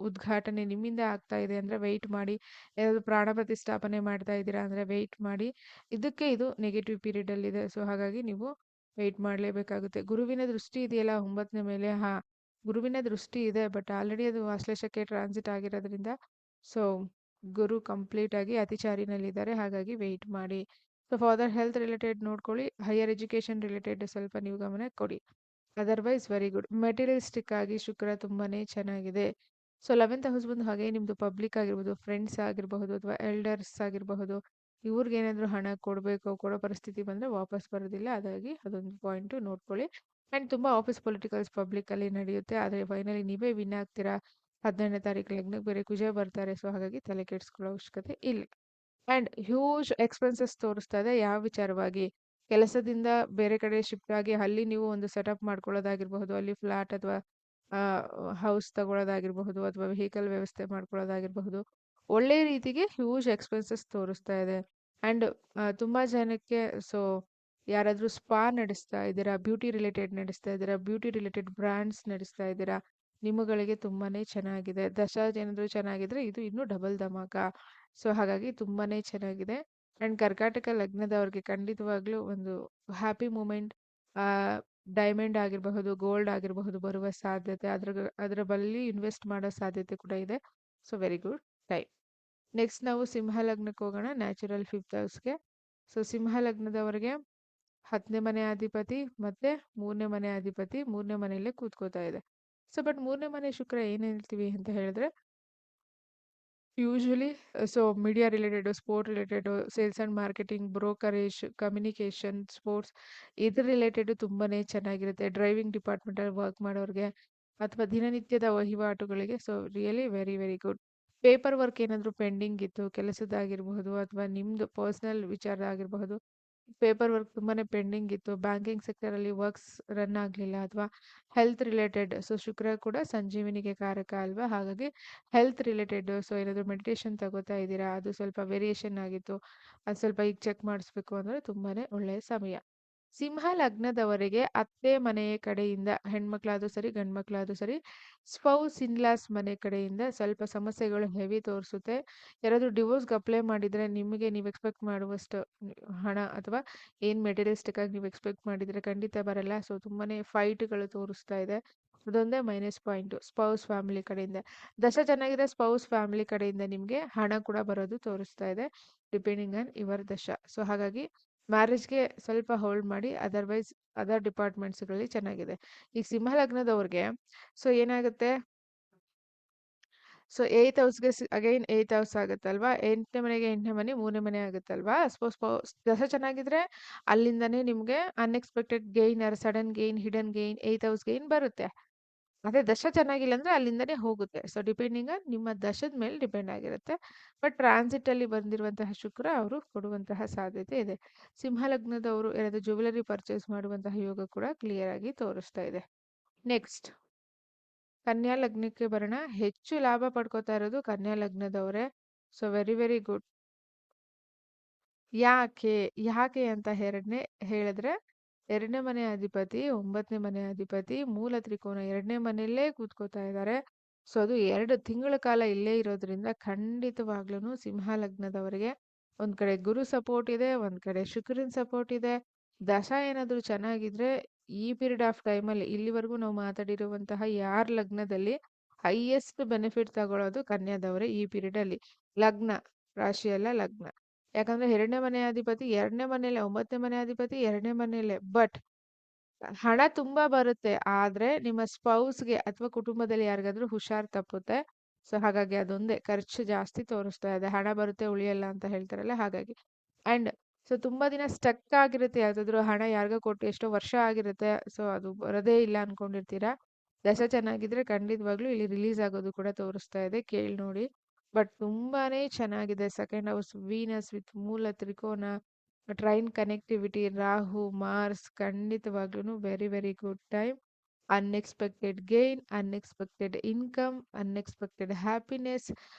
S1: ಉದ್ಘಾಟನೆ ನಿಮ್ಮಿಂದ ಆಗ್ತಾ ಇದೆ ಅಂದರೆ ವೆಯ್ಟ್ ಮಾಡಿ. ಯಾರಾದರೂ ಪ್ರಾಣ ಪ್ರತಿಷ್ಠಾಪನೆ ಮಾಡ್ತಾ ಇದ್ದೀರಾ ಅಂದರೆ ವೆಯ್ಟ್ ಮಾಡಿ. ಇದು ನೆಗೆಟಿವ್ ಪೀರಿಯಡಲ್ಲಿದೆ. ಸೊ ಹಾಗಾಗಿ ನೀವು ವೆಯ್ಟ್ ಮಾಡಲೇಬೇಕಾಗುತ್ತೆ. ಗುರುವಿನ ದೃಷ್ಟಿ ಇದೆಯಲ್ಲ 9ನೇ ಮೇಲೆ, ಹಾಂ, ಗುರುವಿನ ದೃಷ್ಟಿ ಇದೆ. ಬಟ್ ಆಲ್ರೆಡಿ ಅದು ಆಶ್ಲೇಷಕ್ಕೆ ಟ್ರಾನ್ಸಿಟ್ ಆಗಿರೋದ್ರಿಂದ ಸೊ ಗುರು ಕಂಪ್ಲೀಟ್ ಆಗಿ ಅತಿಚಾರಿನಲ್ಲಿದ್ದಾರೆ. ಹಾಗಾಗಿ ವೆಯ್ಟ್ ಮಾಡಿ. ಸೊ ಫಾದರ್ ಹೆಲ್ತ್ ರಿಲೇಟೆಡ್ ನೋಡ್ಕೊಳ್ಳಿ. ಹೈಯರ್ ಎಜುಕೇಷನ್ ರಿಲೇಟೆಡ್ ಸ್ವಲ್ಪ ನೀವು ಗಮನ ಕೊಡಿ. Otherwise very good. ಮೆಟೀರಿಯಲಿಸ್ಟಿಕ್ ಆಗಿ ಶುಕ್ರ ತುಂಬಾನೇ ಚೆನ್ನಾಗಿದೆ. ಸೊ 11th ಹೌಸ್ ಬಂದು ಹಾಗೆ ನಿಮ್ಮದು ಪಬ್ಲಿಕ್ ಆಗಿರ್ಬೋದು, ಫ್ರೆಂಡ್ಸ್ ಆಗಿರಬಹುದು ಅಥವಾ ಎಲ್ಡರ್ಸ್ ಆಗಿರಬಹುದು, ಇವ್ರಿಗೆ ಏನಾದರೂ ಹಣ ಕೊಡಬೇಕು, ಕೊಡೋ ಪರಿಸ್ಥಿತಿ ಬಂದರೆ ವಾಪಸ್ ಬರೋದಿಲ್ಲ. ಹಾಗಾಗಿ ಅದೊಂದು ಪಾಯಿಂಟು ನೋಡ್ಕೊಳ್ಳಿ. ಆ್ಯಂಡ್ ತುಂಬ ಆಫೀಸ್ ಪೊಲಿಟಿಕಲ್ಸ್ ಪಬ್ಲಿಕ್ಕಲ್ಲಿ ನಡೆಯುತ್ತೆ. ಆದರೆ ಫೈನಲಿ ನೀವೇ ವಿನ್ ಆಗ್ತೀರಾ. 17ನೇ ತಾರೀಕು ಲಗ್ನಕ್ಕೆ ಬೇರೆ ಕುಜ ಬರ್ತಾರೆ. ಸೊ ಹಾಗಾಗಿ ತಲೆ ಕೆಡಿಸ್ಕೊಳ್ಳೋ ಅವಶ್ಯಕತೆ ಇಲ್ಲ. ಆ್ಯಂಡ್ ಹ್ಯೂಜ್ ಎಕ್ಸ್ಪೆನ್ಸಸ್ ತೋರಿಸ್ತಾ ಇದೆ. ಯಾವ ವಿಚಾರವಾಗಿ? ಕೆಲಸದಿಂದ ಬೇರೆ ಕಡೆ ಶಿಫ್ಟ್ ಆಗಿ ಅಲ್ಲಿ ನೀವು ಒಂದು ಸೆಟಪ್ ಮಾಡ್ಕೊಳ್ಳೋದಾಗಿರಬಹುದು, ಅಲ್ಲಿ ಫ್ಲಾಟ್ ಅಥವಾ ಹೌಸ್ ತಗೊಳ್ಳೋದಾಗಿರಬಹುದು ಅಥವಾ ವೆಹಿಕಲ್ ವ್ಯವಸ್ಥೆ ಮಾಡ್ಕೊಳ್ಳೋದಾಗಿರಬಹುದು. ಒಳ್ಳೆ ರೀತಿಗೆ ಹ್ಯೂಜ್ ಎಕ್ಸ್ಪೆನ್ಸಸ್ ತೋರಿಸ್ತಾ ಇದೆ. ಆ್ಯಂಡ್ ತುಂಬ ಜನಕ್ಕೆ ಸೊ ಯಾರಾದರೂ ಸ್ಪಾ ನಡೆಸ್ತಾ ಇದ್ದೀರಾ, ಬ್ಯೂಟಿ ರಿಲೇಟೆಡ್ ನಡೆಸ್ತಾ ಇದ್ದೀರಾ, ಬ್ಯೂಟಿ ರಿಲೇಟೆಡ್ ಬ್ರ್ಯಾಂಡ್ಸ್ ನಡೆಸ್ತಾ ಇದ್ದೀರಾ, ನಿಮ್ಮಗಳಿಗೆ ತುಂಬಾನೇ ಚೆನ್ನಾಗಿದೆ. ದಶ ಏನಾದರೂ ಚೆನ್ನಾಗಿದ್ರೆ ಇದು ಇನ್ನೂ ಡಬಲ್ ಧಮಾಕ. ಸೊ ಹಾಗಾಗಿ ತುಂಬಾನೇ ಚೆನ್ನಾಗಿದೆ. ಆ್ಯಂಡ್ ಕರ್ಕಾಟಕ ಲಗ್ನದವ್ರಿಗೆ ಖಂಡಿತವಾಗ್ಲೂ ಒಂದು ಹ್ಯಾಪಿ ಮೂಮೆಂಟ್, ಡೈಮಂಡ್ ಆಗಿರಬಹುದು, ಗೋಲ್ಡ್ ಆಗಿರಬಹುದು ಬರುವ ಸಾಧ್ಯತೆ, ಅದರ ಬಳಿ ಇನ್ವೆಸ್ಟ್ ಮಾಡೋ ಸಾಧ್ಯತೆ ಕೂಡ ಇದೆ. So very good time. Next ನಾವು ಸಿಂಹ ಲಗ್ನಕ್ಕೆ ಹೋಗೋಣ, ನ್ಯಾಚುರಲ್ 5th ಹೌಸ್ಗೆ. ಸೊ ಸಿಂಹ ಲಗ್ನದವರಿಗೆ 10ನೇ ಮನೆ ಅಧಿಪತಿ ಮತ್ತೆ 3ನೇ ಮನೆ ಅಧಿಪತಿ 3ನೇ ಮನೆಯಲ್ಲೇ ಕೂತ್ಕೋತಾ ಇದೆ. ಸೊ ಬಟ್ 3ನೇ ಮನೆ ಶುಕ್ರ ಏನು ಹೇಳ್ತೀವಿ ಅಂತ ಹೇಳಿದ್ರೆ usually so media related, sport related, sales and marketing, brokerage, communication, sports ಇದ್ರ ರಿಲೇಟೆಡ್ ತುಂಬಾನೇ ಚೆನ್ನಾಗಿರುತ್ತೆ. ಡ್ರೈವಿಂಗ್ ಡಿಪಾರ್ಟ್ಮೆಂಟಲ್ಲಿ ವರ್ಕ್ ಮಾಡೋರಿಗೆ ಅಥವಾ ದಿನನಿತ್ಯದ ವಹಿವಾಟುಗಳಿಗೆ so really very very good. Paper work ಏನಾದರೂ ಪೆಂಡಿಂಗ್ ಇತ್ತು, ಕೆಲಸದಾಗಿರಬಹುದು ಅಥವಾ ನಿಮ್ಮದು ಪರ್ಸ್ನಲ್ ವಿಚಾರ ಆಗಿರಬಹುದು, ಪೇಪರ್ ವರ್ಕ್ ತುಂಬಾನೇ ಪೆಂಡಿಂಗ್ ಇತ್ತು, ಬ್ಯಾಂಕಿಂಗ್ ಸೆಕ್ಟರಲ್ಲಿ ವರ್ಕ್ಸ್ ರನ್ ಆಗಲಿಲ್ಲ ಅಥವಾ ಹೆಲ್ತ್ ರಿಲೇಟೆಡ್, ಸೊ ಶುಕ್ರ ಕೂಡ ಸಂಜೀವಿನಿಗೆ ಕಾರಕ ಅಲ್ವಾ. ಹಾಗಾಗಿ ಹೆಲ್ತ್ ರಿಲೇಟೆಡ್ ಸೊ ಏನಾದರೂ ಮೆಡಿಟೇಷನ್ ತಗೋತಾ ಇದ್ದೀರಾ, ಅದು ಸ್ವಲ್ಪ ವೇರಿಯೇಷನ್ ಆಗಿತ್ತು, ಅದು ಸ್ವಲ್ಪ ಈಗ ಚೆಕ್ ಮಾಡಿಸ್ಬೇಕು ಅಂದರೆ ತುಂಬಾನೇ ಒಳ್ಳೆಯ ಸಮಯ. ಸಿಂಹ ಲಗ್ನದವರಿಗೆ ಅತ್ತೆ ಮನೆಯ ಕಡೆಯಿಂದ, ಹೆಣ್ಮಕ್ಳಾದ್ರೂ ಸರಿ ಗಂಡ್ಮಕ್ಳಾದ್ರೂ ಸರಿ, ಸ್ಪೌಸ್ ಇನ್ಲಾಸ್ ಮನೆ ಕಡೆಯಿಂದ ಸ್ವಲ್ಪ ಸಮಸ್ಯೆಗಳು ಹೆವಿ ತೋರಿಸುತ್ತೆ. ಯಾರಾದರೂ ಡಿವೋರ್ಸ್ಗೆ ಅಪ್ಲೈ ಮಾಡಿದರೆ ನಿಮಗೆ ನೀವು ಎಕ್ಸ್ಪೆಕ್ಟ್ ಮಾಡುವಷ್ಟು ಹಣ ಅಥವಾ ಏನು ಮೆಟೀರಿಯಲಿಸ್ಟಿಕ್ ಆಗಿ ನೀವು ಎಕ್ಸ್ಪೆಕ್ಟ್ ಮಾಡಿದರೆ ಖಂಡಿತ ಬರಲ್ಲ. ಸೊ ತುಂಬಾನೇ ಫೈಟ್ಗಳು ತೋರಿಸ್ತಾ ಇದೆ. ಅದೊಂದೇ ಮೈನಸ್ ಪಾಯಿಂಟು ಸ್ಪೌಸ್ ಫ್ಯಾಮಿಲಿ ಕಡೆಯಿಂದ. ದಶ ಚೆನ್ನಾಗಿದೆ, ಸ್ಪೌಸ್ ಫ್ಯಾಮಿಲಿ ಕಡೆಯಿಂದ ನಿಮಗೆ ಹಣ ಕೂಡ ಬರೋದು ತೋರಿಸ್ತಾ ಇದೆ, ಡಿಪೆಂಡಿಂಗ್ ಆನ್ ಯುವರ್ ದಶ. ಸೊ ಹಾಗಾಗಿ ಮ್ಯಾರೇಜ್ಗೆ ಸ್ವಲ್ಪ ಹೋಲ್ಡ್ ಮಾಡಿ. ಅದರ್ವೈಸ್ ಅದರ್ ಡಿಪಾರ್ಟ್ಮೆಂಟ್ಸ್ಗಳಲ್ಲಿ ಚೆನ್ನಾಗಿದೆ. ಈಗ ಸಿಂಹ ಲಗ್ನದವ್ರಿಗೆ ಸೊ ಏನಾಗುತ್ತೆ, ಸೊ 8th ಹೌಸ್ಗೆ ಅಗೈನ್ 8th ಹೌಸ್ ಆಗುತ್ತಲ್ವಾ, 8ನೇ ಮನೆಗೆ 8ನೇ ಮನೆ 3ನೇ ಮನೆ ಆಗುತ್ತಲ್ವಾ. ದಶ ಚೆನ್ನಾಗಿದ್ರೆ ಅಲ್ಲಿಂದನೇ ನಿಮಗೆ unexpected gain or sudden gain, hidden gain, 8th house gain ಬರುತ್ತೆ. ಅದೇ ದಶ ಚೆನ್ನಾಗಿಲ್ಲ ಅಂದ್ರೆ ಅಲ್ಲಿಂದನೇ ಹೋಗುತ್ತೆ. ಸೊ ಡಿಪೆಂಡಿಂಗ್ ಆನ್ ನಿಮ್ಮ ದಶದ ಮೇಲೆ ಡಿಪೆಂಡ್ ಆಗಿರುತ್ತೆ. ಬಟ್ ಟ್ರಾನ್ಸಿಟ್ ಅಲ್ಲಿ ಬಂದಿರುವಂತಹ ಶುಕ್ರ ಅವರು ಕೊಡುವಂತಹ ಸಾಧ್ಯತೆ ಇದೆ. ಸಿಂಹ ಲಗ್ನದವರು ಏನಾದರೂ ಜ್ಯುವೆಲರಿ ಪರ್ಚೇಸ್ ಮಾಡುವಂತಹ ಯೋಗ ಕೂಡ ಕ್ಲಿಯರ್ ಆಗಿ ತೋರಿಸ್ತಾ ಇದೆ. ನೆಕ್ಸ್ಟ್ ಕನ್ಯಾ ಲಗ್ನಕ್ಕೆ ಬರೋಣ. ಹೆಚ್ಚು ಲಾಭ ಪಡ್ಕೋತಾ ಇರೋದು ಕನ್ಯಾ ಲಗ್ನದವರೇ. So very very good. ಯಾಕೆ ಯಾಕೆ ಅಂತ ಹೇಳಿದ್ರೆ 2ನೇ ಮನೆ ಅಧಿಪತಿ 9ನೇ ಮನೆ ಅಧಿಪತಿ ಮೂಲ ತ್ರಿಕೋನ 2ನೇ ಮನೆಯಲ್ಲೇ ಕೂತ್ಕೋತಾ ಇದ್ದಾರೆ. ಸೊ ಅದು 2 ತಿಂಗಳ ಕಾಲ ಇಲ್ಲೇ ಇರೋದ್ರಿಂದ ಖಂಡಿತವಾಗ್ಲೂ ಸಿಂಹ ಲಗ್ನದವರಿಗೆ ಒಂದ್ ಕಡೆ ಗುರು ಸಪೋರ್ಟ್ ಇದೆ, ಒಂದ್ ಕಡೆ ಶುಕ್ರನ್ ಸಪೋರ್ಟ್ ಇದೆ. ದಶ ಏನಾದರೂ ಚೆನ್ನಾಗಿದ್ರೆ ಈ ಪೀರಿಯಡ್ ಆಫ್ ಟೈಮಲ್ಲಿ ಇಲ್ಲಿವರೆಗೂ ನಾವು ಮಾತಾಡಿರುವಂತಹ ಯಾರ ಲಗ್ನದಲ್ಲಿ ಹೈಯೆಸ್ಟ್ ಬೆನಿಫಿಟ್ ತಗೊಳ್ಳೋದು ಕನ್ಯಾದವರೇ ಈ ಪೀರಿಯಡ್ ಅಲ್ಲಿ. ಲಗ್ನ ರಾಶಿ ಅಲ್ಲ, ಲಗ್ನ. ಯಾಕಂದ್ರೆ 2ನೇ ಮನೆ ಅಧಿಪತಿ 2ನೇ ಮನೆಯಲ್ಲೇ, 9ನೇ ಮನೆ ಅಧಿಪತಿ 2ನೇ ಮನೆಯಲ್ಲೇ. ಬಟ್ ಹಣ ತುಂಬಾ ಬರುತ್ತೆ, ಆದ್ರೆ ನಿಮ್ಮ ಸ್ಪೌಸ್ಗೆ ಅಥವಾ ಕುಟುಂಬದಲ್ಲಿ ಯಾರಿಗಾದ್ರೂ ಹುಷಾರ್ ತಪ್ಪುತ್ತೆ. ಸೊ ಹಾಗಾಗಿ ಅದೊಂದೇ ಖರ್ಚು ಜಾಸ್ತಿ ತೋರಿಸ್ತಾ ಇದೆ. ಹಣ ಬರುತ್ತೆ ಉಳಿಯಲ್ಲ ಅಂತ ಹೇಳ್ತಾರಲ್ಲ, ಹಾಗಾಗಿ. ಅಂಡ್ ಸೊ ತುಂಬಾ ದಿನ ಸ್ಟಕ್ ಆಗಿರುತ್ತೆ, ಯಾವ್ದಾದ್ರು ಹಣ ಯಾರಿಗೋ ಕೊಟ್ಟು ಎಷ್ಟೋ ವರ್ಷ ಆಗಿರುತ್ತೆ, ಸೊ ಅದು ಬರೋದೇ ಇಲ್ಲ ಅನ್ಕೊಂಡಿರ್ತೀರಾ. ದಶ ಚೆನ್ನಾಗಿದ್ರೆ ಖಂಡಿತವಾಗ್ಲೂ ಇಲ್ಲಿ ರಿಲೀಸ್ ಆಗೋದು ಕೂಡ ತೋರಿಸ್ತಾ ಇದೆ, ಕೇಳಿ ನೋಡಿ. ಬಟ್ ತುಂಬಾನೇ ಚೆನ್ನಾಗಿದೆ. ಸೆಕೆಂಡ್ ಹೌಸ್ ವೀನಸ್ ವಿತ್ ಮೂಲ ತ್ರಿಕೋನ, ಟ್ರೈನ್ ಕನೆಕ್ಟಿವಿಟಿ, ರಾಹು ಮಾರ್ಸ್, ಖಂಡಿತವಾಗ್ಲೂ very very good time. Unexpected gain, unexpected income, unexpected happiness,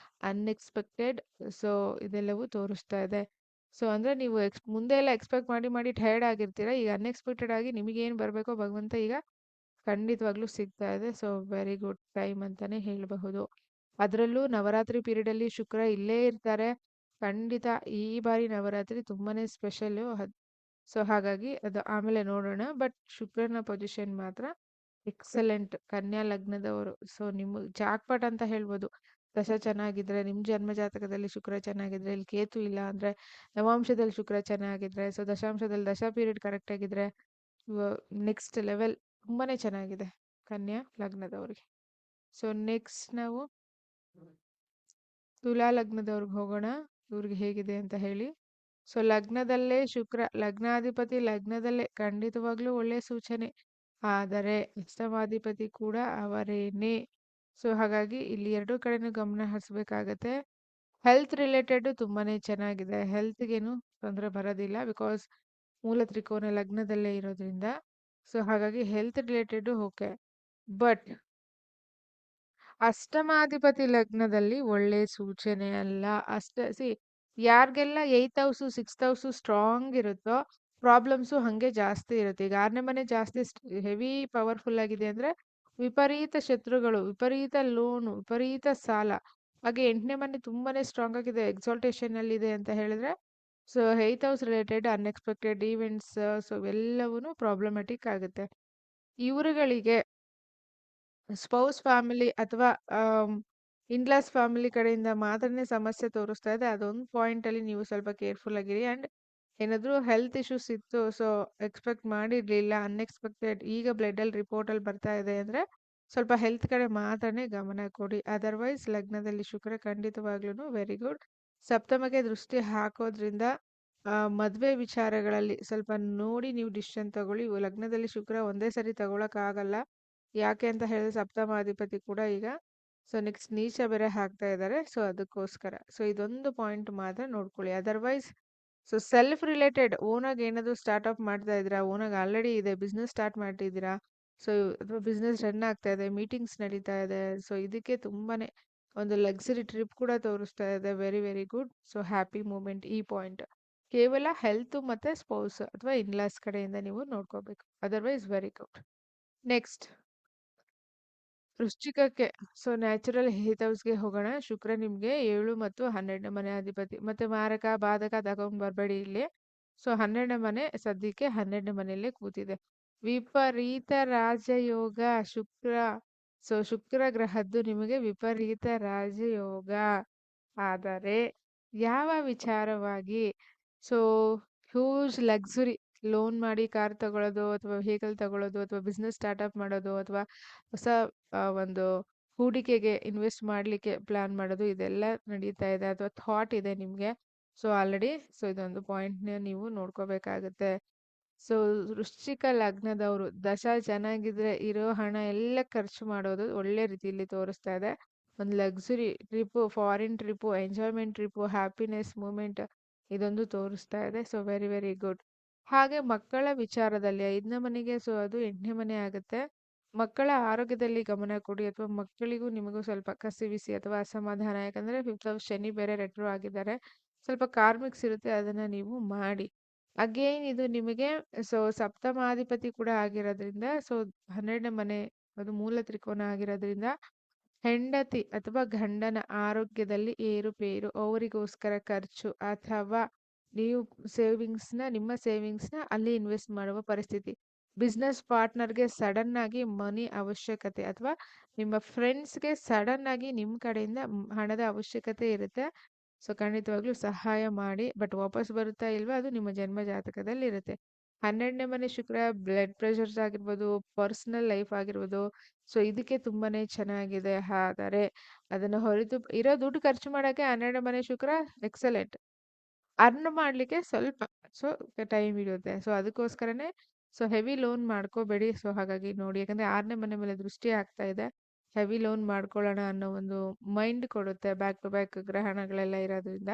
S1: unexpected. So ಇದೆಲ್ಲವೂ ತೋರಿಸ್ತಾ ಇದೆ. ಸೊ ಅಂದ್ರೆ ನೀವು ಮುಂದೆ ಎಲ್ಲ ಎಕ್ಸ್ಪೆಕ್ಟ್ ಮಾಡಿ ಮಾಡಿ ಟಯರ್ಡ್ ಆಗಿರ್ತೀರಾ. ಈಗ ಅನ್ಎಕ್ಸ್ಪೆಕ್ಟೆಡ್ ಆಗಿ ನಿಮಗೇನು ಬರಬೇಕೋ ಭಗವಂತ ಈಗ ಖಂಡಿತವಾಗ್ಲೂ ಸಿಗ್ತಾ ಇದೆ. ಸೊ ವೆರಿ ಗುಡ್ ಟೈಮ್ ಅಂತಾನೆ ಹೇಳಬಹುದು. ಅದರಲ್ಲೂ ನವರಾತ್ರಿ ಪೀರಿಯಡ್ ಅಲ್ಲಿ ಶುಕ್ರ ಇಲ್ಲೇ ಇರ್ತಾರೆ. ಖಂಡಿತ ಈ ಬಾರಿ ನವರಾತ್ರಿ ತುಂಬಾನೇ ಸ್ಪೆಷಲ್. ಸೊ ಹಾಗಾಗಿ ಅದು ಆಮೇಲೆ ನೋಡೋಣ. ಬಟ್ ಶುಕ್ರನ ಪೊಸಿಷನ್ ಮಾತ್ರ ಎಕ್ಸಲೆಂಟ್. ಕನ್ಯಾ ಲಗ್ನದವರು, ಸೊ ನಿಮಗೆ ಜಾಕ್ಪಾಟ್ ಅಂತ ಹೇಳ್ಬೋದು. ದಶ ಚೆನ್ನಾಗಿದ್ರೆ, ನಿಮ್ಮ ಜನ್ಮ ಜಾತಕದಲ್ಲಿ ಶುಕ್ರ ಚೆನ್ನಾಗಿದ್ರೆ, ಇಲ್ಲಿ ಕೇತು ಇಲ್ಲ ಅಂದ್ರೆ, ನವಾಂಶದಲ್ಲಿ ಶುಕ್ರ ಚೆನ್ನಾಗಿದ್ರೆ, ಸೊ ದಶಾಂಶದಲ್ಲಿ ದಶಾ ಪೀರಿಯಡ್ ಕರೆಕ್ಟ್ ಆಗಿದ್ರೆ, ನೆಕ್ಸ್ಟ್ ಲೆವೆಲ್. ತುಂಬಾನೇ ಚೆನ್ನಾಗಿದೆ ಕನ್ಯಾ ಲಗ್ನದವ್ರಿಗೆ. ಸೊ ನೆಕ್ಸ್ಟ್ ನಾವು ತುಲಾ ಲಗ್ನದವ್ರಿಗೆ ಹೋಗೋಣ, ಇವ್ರಿಗೆ ಹೇಗಿದೆ ಅಂತ ಹೇಳಿ. ಸೊ ಲಗ್ನದಲ್ಲೇ ಶುಕ್ರ, ಲಗ್ನಾಧಿಪತಿ ಲಗ್ನದಲ್ಲೇ, ಖಂಡಿತವಾಗ್ಲೂ ಒಳ್ಳೆ ಸೂಚನೆ. ಆದರೆ ಅಷ್ಟಮಾಧಿಪತಿ ಕೂಡ ಅವರೇನೆ. ಸೊ ಹಾಗಾಗಿ ಇಲ್ಲಿ ಎರಡೂ ಕಡೆನೂ ಗಮನ ಹರಿಸ್ಬೇಕಾಗತ್ತೆ. ಹೆಲ್ತ್ ರಿಲೇಟೆಡ್ ತುಂಬಾನೇ ಚೆನ್ನಾಗಿದೆ. ಹೆಲ್ತ್ಗೇನು ತೊಂದರೆ ಬರೋದಿಲ್ಲ, ಬಿಕಾಸ್ ಮೂಲ ತ್ರಿಕೋನ ಲಗ್ನದಲ್ಲೇ ಇರೋದ್ರಿಂದ. ಸೊ ಹಾಗಾಗಿ ಹೆಲ್ತ್ ರಿಲೇಟೆಡ್ ಓಕೆ. ಬಟ್ ಅಷ್ಟಮಾಧಿಪತಿ ಲಗ್ನದಲ್ಲಿ ಒಳ್ಳೆ ಸೂಚನೆ ಅಲ್ಲ. ಯಾರಿಗೆಲ್ಲ 8th house 6th house strong ಇರುತ್ತೋ ಪ್ರಾಬ್ಲಮ್ಸು ಹಂಗೆ ಜಾಸ್ತಿ ಇರುತ್ತೆ. ಈಗ 6ನೇ ಮನೆ ಜಾಸ್ತಿ ಹೆವಿ ಪವರ್ಫುಲ್ ಆಗಿದೆ ಅಂದ್ರೆ ವಿಪರೀತ ಶತ್ರುಗಳು, ವಿಪರೀತ ಲೋನು, ವಿಪರೀತ ಸಾಲ. ಹಾಗೆ 8ನೇ ಮನೆ ತುಂಬಾನೇ ಸ್ಟ್ರಾಂಗ್ ಆಗಿದೆ, ಎಕ್ಸಾಲ್ಟೇಷನ್ ಅಲ್ಲಿ ಇದೆ ಅಂತ ಹೇಳಿದ್ರೆ, so 8th house related unexpected events, so ಎಲ್ಲವೂ ಪ್ರಾಬ್ಲಮ್ಯಾಟಿಕ್ ಆಗುತ್ತೆ. ಇವರುಗಳಿಗೆ ಸ್ಪೌಸ್ ಫ್ಯಾಮಿಲಿ ಅಥವಾ ಇನ್ಲಾಸ್ ಫ್ಯಾಮಿಲಿ ಕಡೆಯಿಂದ ಮಾತ್ರನೇ ಸಮಸ್ಯೆ ತೋರಿಸ್ತಾ ಇದೆ. ಅದೊಂದು ಪಾಯಿಂಟ್ ಅಲ್ಲಿ ನೀವು ಸ್ವಲ್ಪ ಕೇರ್ಫುಲ್ ಆಗಿರಿ. ಅಂಡ್ ಏನಾದರೂ ಹೆಲ್ತ್ ಇಶ್ಯೂಸ್ ಇತ್ತು, ಸೊ ಎಕ್ಸ್ಪೆಕ್ಟ್ ಮಾಡಿರ್ಲಿಲ್ಲ, ಅನ್ಎಕ್ಸ್ಪೆಕ್ಟೆಡ್, ಈಗ ಬ್ಲಡ್ ಅಲ್ಲಿ ರಿಪೋರ್ಟ್ ಅಲ್ಲಿ ಬರ್ತಾ ಇದೆ ಅಂದ್ರೆ ಸ್ವಲ್ಪ ಹೆಲ್ತ್ ಕಡೆ ಮಾತ್ರನೇ ಗಮನ ಕೊಡಿ. ಅದರ್ವೈಸ್ ಲಗ್ನದಲ್ಲಿ ಶುಕ್ರ ಖಂಡಿತವಾಗ್ಲೂ ವೆರಿ ಗುಡ್. ಸಪ್ತಮಗೆ ದೃಷ್ಟಿ ಹಾಕೋದ್ರಿಂದ ಮದುವೆ ವಿಚಾರಗಳಲ್ಲಿ ಸ್ವಲ್ಪ ನೋಡಿ ನೀವು ಡಿಸಿಷನ್ ತಗೊಳ್ಳಿ. ಲಗ್ನದಲ್ಲಿ ಶುಕ್ರ ಒಂದೇ ಸರಿ ತಗೊಳಕ್ ಆಗಲ್ಲ. ಯಾಕೆ ಅಂತ ಹೇಳಿದ್ರೆ ಸಪ್ತಮಾಧಿಪತಿ ಕೂಡ ಈಗ ಸೊ ನೆಕ್ಸ್ಟ್ ನೀಚ ಬೇರೆ ಹಾಕ್ತಾ ಇದ್ದಾರೆ. ಸೊ ಅದಕ್ಕೋಸ್ಕರ ಸೊ ಇದೊಂದು ಪಾಯಿಂಟ್ ಮಾತ್ರ ನೋಡ್ಕೊಳ್ಳಿ. ಅದರ್ವೈಸ್ ಸೊ ಸೆಲ್ಫ್ ರಿಲೇಟೆಡ್ ಓನಾಗಿ ಏನಾದರೂ ಸ್ಟಾರ್ಟ್ ಅಪ್ ಮಾಡ್ತಾ ಇದ್ದೀರಾ, ಓನಾಗಿ ಆಲ್ರೆಡಿ ಇದೆ, ಬಿಸ್ನೆಸ್ ಸ್ಟಾರ್ಟ್ ಮಾಡಿದ್ದೀರಾ, ಸೊ ಅಥವಾ ಬಿಸ್ನೆಸ್ ರನ್ ಆಗ್ತಾ ಇದೆ, ಮೀಟಿಂಗ್ಸ್ ನಡೀತಾ ಇದೆ, ಸೊ ಇದಕ್ಕೆ ತುಂಬಾನೇ ಒಂದು ಲಕ್ಸುರಿ ಟ್ರಿಪ್ ಕೂಡ ತೋರಿಸ್ತಾ ಇದೆ. Very very good. So happy moment ಈ ಪಾಯಿಂಟ್. ಕೇವಲ ಹೆಲ್ತ್ ಮತ್ತೆ ಸ್ಪೌಸ್ ಅಥವಾ ಇನ್ಲಾಸ್ ಕಡೆಯಿಂದ ನೀವು ನೋಡ್ಕೋಬೇಕು. Otherwise very good. ನೆಕ್ಸ್ಟ್ ವೃಶ್ಚಿಕಕ್ಕೆ, ಸೊ ನ್ಯಾಚುರಲ್ ಹೇತ್ ಹೌಸ್ಗೆ ಹೋಗೋಣ. ಶುಕ್ರ ನಿಮ್ಗೆ 7 ಮತ್ತು 12ನೇ ಮನೆ ಅಧಿಪತಿ. ಮತ್ತೆ ಮಾರಕ ಬಾಧಕ ತಗೊಂಡ್ ಬರ್ಬೇಡಿ ಇಲ್ಲಿ. ಸೊ 12ನೇ ಮನೆ ಸದ್ಯಕ್ಕೆ 12ನೇ ಮನೆಯಲ್ಲೇ ಕೂತಿದೆ. ವಿಪರೀತ ರಾಜಯೋಗ ಶುಕ್ರ. ಸೊ ಶುಕ್ರ ಗ್ರಹದ್ದು ನಿಮಗೆ ವಿಪರೀತ ರಾಜಯೋಗ. ಆದರೆ ಯಾವ ವಿಚಾರವಾಗಿ? ಸೊ ಹ್ಯೂಜ್ ಲಕ್ಸುರಿ ಲೋನ್ ಮಾಡಿ ಕಾರ್ ತಗೊಳ್ಳೋದು ಅಥವಾ ವೆಹಿಕಲ್ ತಗೊಳ್ಳೋದು ಅಥವಾ ಬಿಸ್ನೆಸ್ ಸ್ಟಾರ್ಟ್ಅಪ್ ಮಾಡೋದು ಅಥವಾ ಹೊಸ ಒಂದು ಹೂಡಿಕೆಗೆ ಇನ್ವೆಸ್ಟ್ ಮಾಡಲಿಕ್ಕೆ ಪ್ಲಾನ್ ಮಾಡೋದು, ಇದೆಲ್ಲ ನಡೀತಾ ಇದೆ ಅಥವಾ ಥಾಟ್ ಇದೆ ನಿಮಗೆ. ಸೊ ಆಲ್ರೆಡಿ ಸೊ ಇದೊಂದು ಪಾಯಿಂಟ್ನ ನೀವು ನೋಡ್ಕೋಬೇಕಾಗುತ್ತೆ. ಸೊ ವೃಶ್ಚಿಕ ಲಗ್ನದವರು ದಶ ಚೆನ್ನಾಗಿದ್ರೆ ಇರೋ ಹಣ ಎಲ್ಲ ಖರ್ಚು ಮಾಡೋದು ಒಳ್ಳೆ ರೀತಿಯಲ್ಲಿ ತೋರಿಸ್ತಾ ಇದೆ. ಒಂದು luxury trip, foreign trip, enjoyment trip, happiness moment ಇದೊಂದು ತೋರಿಸ್ತಾ ಇದೆ. So very very good. ಹಾಗೆ ಮಕ್ಕಳ ವಿಚಾರದಲ್ಲಿ 5ನೇ ಮನೆಗೆ, ಸೊ ಅದು 8ನೇ ಮನೆ ಆಗುತ್ತೆ. ಮಕ್ಕಳ ಆರೋಗ್ಯದಲ್ಲಿ ಗಮನ ಕೊಡಿ, ಅಥವಾ ಮಕ್ಕಳಿಗೂ ನಿಮಗೂ ಸ್ವಲ್ಪ ಕಸಿವಿಸಿ ಅಥವಾ ಅಸಮಾಧಾನ, ಯಾಕಂದ್ರೆ 5th ಹೌಸ್ ಶನಿ ಬೇರೆ ರೆಟ್ರೋ ಆಗಿದ್ದಾರೆ, ಸ್ವಲ್ಪ ಕಾರ್ಮಿಕ್ಸ್ ಇರುತ್ತೆ, ಅದನ್ನ ನೀವು ಮಾಡಿ. ಅಗೇನ್ ಇದು ನಿಮಗೆ ಸೊ ಸಪ್ತಮಾಧಿಪತಿ ಕೂಡ ಆಗಿರೋದ್ರಿಂದ, ಸೊ 12ನೇ ಮನೆ ಅದು ಮೂಲ ತ್ರಿಕೋನ ಆಗಿರೋದ್ರಿಂದ ಹೆಂಡತಿ ಅಥವಾ ಗಂಡನ ಆರೋಗ್ಯದಲ್ಲಿ ಏರುಪೇರು, ಅವರಿಗೋಸ್ಕರ ಖರ್ಚು, ಅಥವಾ ನೀವು ನಿಮ್ಮ ಸೇವಿಂಗ್ಸ್ನ ಅಲ್ಲಿ ಇನ್ವೆಸ್ಟ್ ಮಾಡುವ ಪರಿಸ್ಥಿತಿ. ಬಿಸ್ನೆಸ್ ಪಾರ್ಟ್ನರ್ಗೆ ಸಡನ್ ಆಗಿ ಮನಿ ಅವಶ್ಯಕತೆ, ಅಥವಾ ನಿಮ್ಮ ಫ್ರೆಂಡ್ಸ್ಗೆ ಸಡನ್ ಆಗಿ ನಿಮ್ಮ ಕಡೆಯಿಂದ ಹಣದ ಅವಶ್ಯಕತೆ ಇರುತ್ತೆ. ಸೊ ಖಂಡಿತವಾಗ್ಲೂ ಸಹಾಯ ಮಾಡಿ. ಬಟ್ ವಾಪಸ್ ಬರುತ್ತಾ ಇಲ್ವಾ ಅದು ನಿಮ್ಮ ಜನ್ಮ ಜಾತಕದಲ್ಲಿ ಇರುತ್ತೆ. 12ನೇ ಮನೆ ಶುಕ್ರ ಬ್ಲಡ್ ಪ್ರೆಷರ್ಸ್ ಆಗಿರ್ಬೋದು, ಪರ್ಸನಲ್ ಲೈಫ್ ಆಗಿರ್ಬೋದು, ಸೊ ಇದಕ್ಕೆ ತುಂಬಾನೇ ಚೆನ್ನಾಗಿದೆ. ಆದರೆ ಅದನ್ನು ಹೊರತು ಇರೋ ದುಡ್ಡು ಖರ್ಚು ಮಾಡೋಕ್ಕೆ 12ನೇ ಮನೆ ಶುಕ್ರ ಎಕ್ಸಲೆಂಟ್. ಅರ್ನ್ ಮಾಡ್ಲಿಕ್ಕೆ ಸ್ವಲ್ಪ ಸೊ ಟೈಮ್ ಇರುತ್ತೆ. ಸೊ ಅದಕ್ಕೋಸ್ಕರನೇ ಸೊ ಹೆವಿ ಲೋನ್ ಮಾಡ್ಕೋಬೇಡಿ. ಸೊ ಹಾಗಾಗಿ ನೋಡಿ, ಯಾಕಂದ್ರೆ 6ನೇ ಮನೆ ಮೇಲೆ ದೃಷ್ಟಿ ಆಗ್ತಾ ಇದೆ. ಹೆವಿ ಲೋನ್ ಮಾಡ್ಕೊಳ್ಳೋಣ ಅನ್ನೋ ಒಂದು ಮೈಂಡ್ ಕೊಡುತ್ತೆ, ಬ್ಯಾಕ್ ಟು ಬ್ಯಾಕ್ ಗ್ರಹಣಗಳೆಲ್ಲ ಇರೋದ್ರಿಂದ.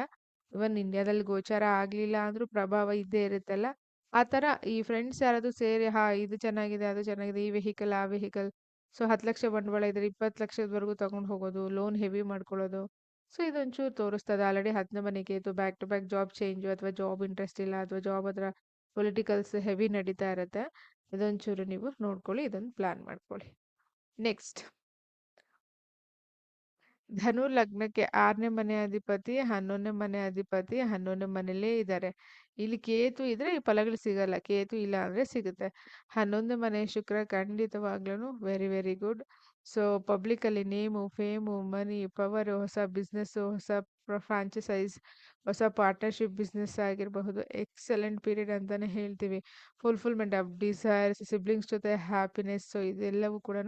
S1: ಇವನ್ ಇಂಡಿಯಾದಲ್ಲಿ ಗೋಚಾರ ಆಗ್ಲಿಲ್ಲ ಅಂದ್ರೂ ಪ್ರಭಾವ ಇದ್ದೇ ಇರುತ್ತಲ್ಲ. ಆ ಥರ ಈ ಫ್ರೆಂಡ್ಸ್ ಯಾರಾದ್ರೂ ಸೇರಿ ಇದು ಚೆನ್ನಾಗಿದೆ, ಅದು ಚೆನ್ನಾಗಿದೆ, ಈ ವೆಹಿಕಲ್, ಆ ವೆಹಿಕಲ್. ಸೊ 10 ಲಕ್ಷ ಬಂಡವಾಳ ಇದ್ರೆ 20 ಲಕ್ಷದವರೆಗೂ ತಗೊಂಡು ಹೋಗೋದು, ಲೋನ್ ಹೆವಿ ಮಾಡ್ಕೊಳ್ಳೋದು. ಸೊ ಇದೊಂಚೂರು ತೋರಿಸ್ತದೆ ಆಲ್ರೆಡಿ 10ನೇ ಮನೆಗೆ ಇದು back to back job change ಅಥವಾ ಜಾಬ್ ಇಂಟ್ರೆಸ್ಟ್ ಇಲ್ಲ ಅಥವಾ ಜಾಬ್ ಹತ್ರ ಪೊಲಿಟಿಕಲ್ಸ್ ಹೆವಿ ನಡೀತಾ ಇರುತ್ತೆ. ಇದೊಂಚೂರು ನೀವು ನೋಡ್ಕೊಳ್ಳಿ, ಇದೊಂದು ಪ್ಲಾನ್ ಮಾಡ್ಕೊಳ್ಳಿ. ನೆಕ್ಸ್ಟ್ ಧನು ಲಗ್ನಕ್ಕೆ 6ನೇ ಮನೆ ಅಧಿಪತಿ, 11ನೇ ಮನೆ ಅಧಿಪತಿ 11ನೇ ಮನೇಲೇ ಇದ್ದಾರೆ. ಇಲ್ಲಿ ಕೇತು ಇದ್ರೆ ಈ ಫಲಗಳು ಸಿಗಲ್ಲ. ಕೇತು ಇಲ್ಲ ಅಂದ್ರೆ ಸಿಗುತ್ತೆ. 11ನೇ ಮನೆ ಶುಕ್ರ ಖಂಡಿತವಾಗ್ಲೂ very very good. So public ಅಲ್ಲಿ ನೇಮು, ಫೇಮು, ಮನಿ, ಪವರ್, ಹೊಸ ಬಿಸ್ನೆಸ್, ಹೊಸ ಫ್ರಾಂಚೈಸ್, ಹೊಸ ಪಾರ್ಟ್ನರ್ಶಿಪ್ ಬಿಸ್ನೆಸ್ ಆಗಿರಬಹುದು. ಎಕ್ಸಲೆಂಟ್ ಪೀರಿಯಡ್ ಅಂತಾನೆ ಹೇಳ್ತೀವಿ. ಫುಲ್ಫಿಲ್ಮೆಂಟ್ ಆಫ್ ಡಿಸೈರ್ಸ್, ಸಿಬ್ಲಿಂಗ್ಸ್ ಜೊತೆ ಹ್ಯಾಪಿನೆಸ್. ಸೊ ಇದೆಲ್ಲವೂ ಕೂಡ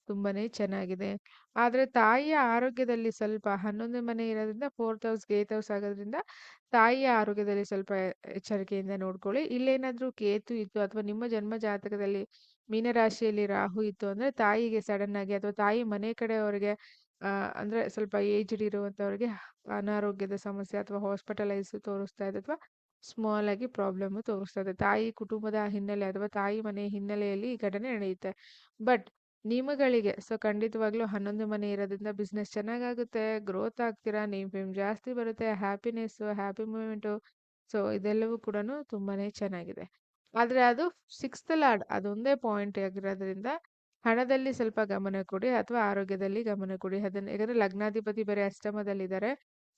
S1: ತುಂಬಾನೇ ಚೆನ್ನಾಗಿದೆ. ಆದ್ರೆ ತಾಯಿಯ ಆರೋಗ್ಯದಲ್ಲಿ ಸ್ವಲ್ಪ 11ನೇ ಮನೆ ಇರೋದ್ರಿಂದ 4th ಹೌಸ್, 8th ಹೌಸ್ ಆಗೋದ್ರಿಂದ ತಾಯಿಯ ಆರೋಗ್ಯದಲ್ಲಿ ಸ್ವಲ್ಪ ಎಚ್ಚರಿಕೆಯಿಂದ ನೋಡ್ಕೊಳ್ಳಿ. ಇಲ್ಲೇನಾದ್ರೂ ಕೇತು ಇತ್ತು ಅಥವಾ ನಿಮ್ಮ ಜನ್ಮ ಜಾತಕದಲ್ಲಿ ಮೀನರಾಶಿಯಲ್ಲಿ ರಾಹು ಇತ್ತು ಅಂದ್ರೆ ತಾಯಿಗೆ ಸಡನ್ ಆಗಿ ಅಥವಾ ತಾಯಿ ಮನೆ ಕಡೆಯವರಿಗೆ ಅಂದ್ರೆ ಸ್ವಲ್ಪ ಏಜ್ಡ್ ಇರುವಂತವ್ರಿಗೆ ಅನಾರೋಗ್ಯದ ಸಮಸ್ಯೆ ಅಥವಾ ಹಾಸ್ಪಿಟಲೈಸ್ ತೋರಿಸ್ತಾ ಇದೆ ಅಥವಾ ಸ್ಮಾಲ್ ಆಗಿ ಪ್ರಾಬ್ಲಮ್ ತೋರಿಸ್ತಾ ಇದೆ. ತಾಯಿ ಕುಟುಂಬದ ಹಿನ್ನೆಲೆ ಅಥವಾ ತಾಯಿ ಮನೆ ಹಿನ್ನೆಲೆಯಲ್ಲಿ ಈ ಘಟನೆ ನಡೆಯುತ್ತೆ. ಬಟ್ ನಿಮಗಳಿಗೆ ಸೊ ಖಂಡಿತವಾಗ್ಲೂ 11 ಮನೆ ಇರೋದ್ರಿಂದ ಬಿಸ್ನೆಸ್ ಚೆನ್ನಾಗಾಗುತ್ತೆ, ಗ್ರೋತ್ ಆಗ್ತೀರಾ, ನೇಮ್ ಫೇಮ್ ಜಾಸ್ತಿ ಬರುತ್ತೆ, ಹ್ಯಾಪಿನೆಸ್ಸು, ಹ್ಯಾಪಿ ಮೂಮೆಂಟು. ಸೊ ಇದೆಲ್ಲವೂ ಕೂಡ ತುಂಬಾನೇ ಚೆನ್ನಾಗಿದೆ. ಆದ್ರೆ ಅದು 6th ಲಾರ್ಡ್ ಅದೊಂದೇ ಪಾಯಿಂಟ್ ಆಗಿರೋದ್ರಿಂದ ಹಣದಲ್ಲಿ ಸ್ವಲ್ಪ ಗಮನ ಕೊಡಿ ಅಥವಾ ಆರೋಗ್ಯದಲ್ಲಿ ಗಮನ ಕೊಡಿ. ಅದನ್ನ ಯಾಕಂದ್ರೆ ಲಗ್ನಾಧಿಪತಿ ಬೇರೆ ಅಷ್ಟಮದಲ್ಲಿದ್ದಾರೆ.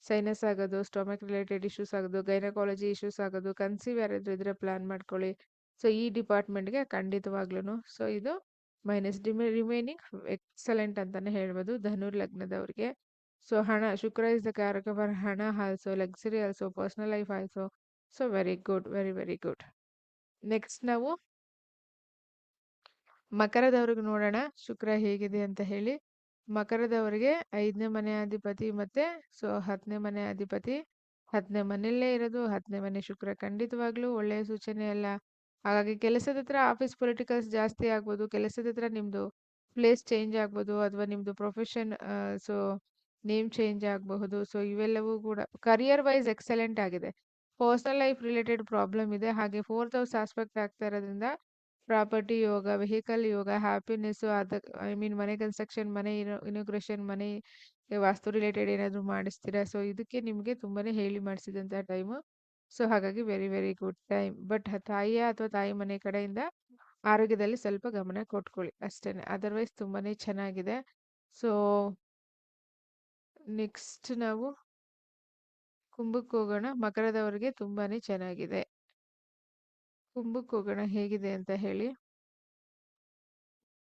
S1: ಸೈನಸ್ ಆಗೋದು, ಸ್ಟೊಮಕ್ ರಿಲೇಟೆಡ್ ಇಶ್ಯೂಸ್ ಆಗೋದು, ಗೈನಕಾಲಜಿ ಇಶ್ಯೂಸ್ ಆಗೋದು, ಕನ್ಸೀವ್ ಯಾರಾದ್ರೂ ಇದ್ರೆ ಪ್ಲಾನ್ ಮಾಡ್ಕೊಳ್ಳಿ. ಸೊ ಈ ಡಿಪಾರ್ಟ್ಮೆಂಟ್ಗೆ ಖಂಡಿತವಾಗ್ಲೂ ಸೊ ಇದು ಮೈನಸ್ ರಿಮೈನಿಂಗ್ ಎಕ್ಸಲೆಂಟ್ ಅಂತಾನೆ ಹೇಳ್ಬೋದು ಧನುರ್ ಲಗ್ನದವ್ರಿಗೆ. ಸೊ ಹಣ, ಶುಕ್ರ ಇಸ್ ದ ಕಾರಕ ಫಾರ್ ಹಣ also, luxury also, personal life also. So very good, very very good. Next ನಾವು ಮಕರದವ್ರಿಗೆ ನೋಡೋಣ ಶುಕ್ರ ಹೇಗಿದೆ ಅಂತ ಹೇಳಿ. ಮಕರದವರಿಗೆ 5ನೇ ಮನೆ ಅಧಿಪತಿ ಮತ್ತೆ ಸೊ 10ನೇ ಮನೆ ಅಧಿಪತಿ 10ನೇ ಮನೆಯಲ್ಲೇ ಇರೋದು. 10ನೇ ಮನೆ ಶುಕ್ರ ಖಂಡಿತವಾಗ್ಲೂ ಒಳ್ಳೆಯ ಸೂಚನೆ ಅಲ್ಲ. ಹಾಗಾಗಿ ಕೆಲಸದ ಹತ್ರ ಆಫೀಸ್ ಪೊಲಿಟಿಕಲ್ಸ್ ಜಾಸ್ತಿ ಆಗ್ಬೋದು. ಕೆಲಸದ ಹತ್ರ ನಿಮ್ದು ಪ್ಲೇಸ್ ಚೇಂಜ್ ಆಗ್ಬೋದು ಅಥವಾ ನಿಮ್ದು ಪ್ರೊಫೆಷನ್ ಸೊ ನೇಮ್ ಚೇಂಜ್ ಆಗಬಹುದು. ಸೊ ಇವೆಲ್ಲವೂ ಕೂಡ ಕರಿಯರ್ ವೈಸ್ ಎಕ್ಸಲೆಂಟ್ ಆಗಿದೆ. ಪರ್ಸನಲ್ ಲೈಫ್ ರಿಲೇಟೆಡ್ ಪ್ರಾಬ್ಲಮ್ ಇದೆ. ಹಾಗೆ 4th ಹೌಸ್ ಆಸ್ಪೆಕ್ಟ್ ಆಗ್ತಾ ಇರೋದ್ರಿಂದ property yoga, vehicle yoga, happiness, I mean ಮನೆ ಕನ್ಸ್ಟ್ರಕ್ಷನ್, ಮನೆ ಇನಾಗ್ರೇಷನ್, ಮನೆ ವಾಸ್ತು ರಿಲೇಟೆಡ್ ಏನಾದ್ರು ಮಾಡಿಸ್ತೀರಾ. ಸೊ ಇದಕ್ಕೆ ನಿಮಗೆ ತುಂಬಾನೇ ಹೇಳಿ ಮಾಡಿಸಿದಂತ ಟೈಮು. ಸೊ ಹಾಗಾಗಿ very very good time. But ತಾಯಿಯ ಅಥವಾ ತಾಯಿ ಮನೆ ಕಡೆಯಿಂದ ಆರೋಗ್ಯದಲ್ಲಿ ಸ್ವಲ್ಪ ಗಮನ ಕೊಟ್ಕೊಳ್ಳಿ ಅಷ್ಟೇನೆ. ಅದರ್ವೈಸ್ ತುಂಬಾನೇ ಚೆನ್ನಾಗಿದೆ. ಸೊ ನೆಕ್ಸ್ಟ್ ನಾವು ಕುಂಭಕ್ಕೆ ಹೋಗೋಣ. ಮಕರದವರಿಗೆ ತುಂಬಾನೇ ಚೆನ್ನಾಗಿದೆ. ಕುಂಭಕ್ಕೆ ಹೋಗೋಣ ಹೇಗಿದೆ ಅಂತ ಹೇಳಿ.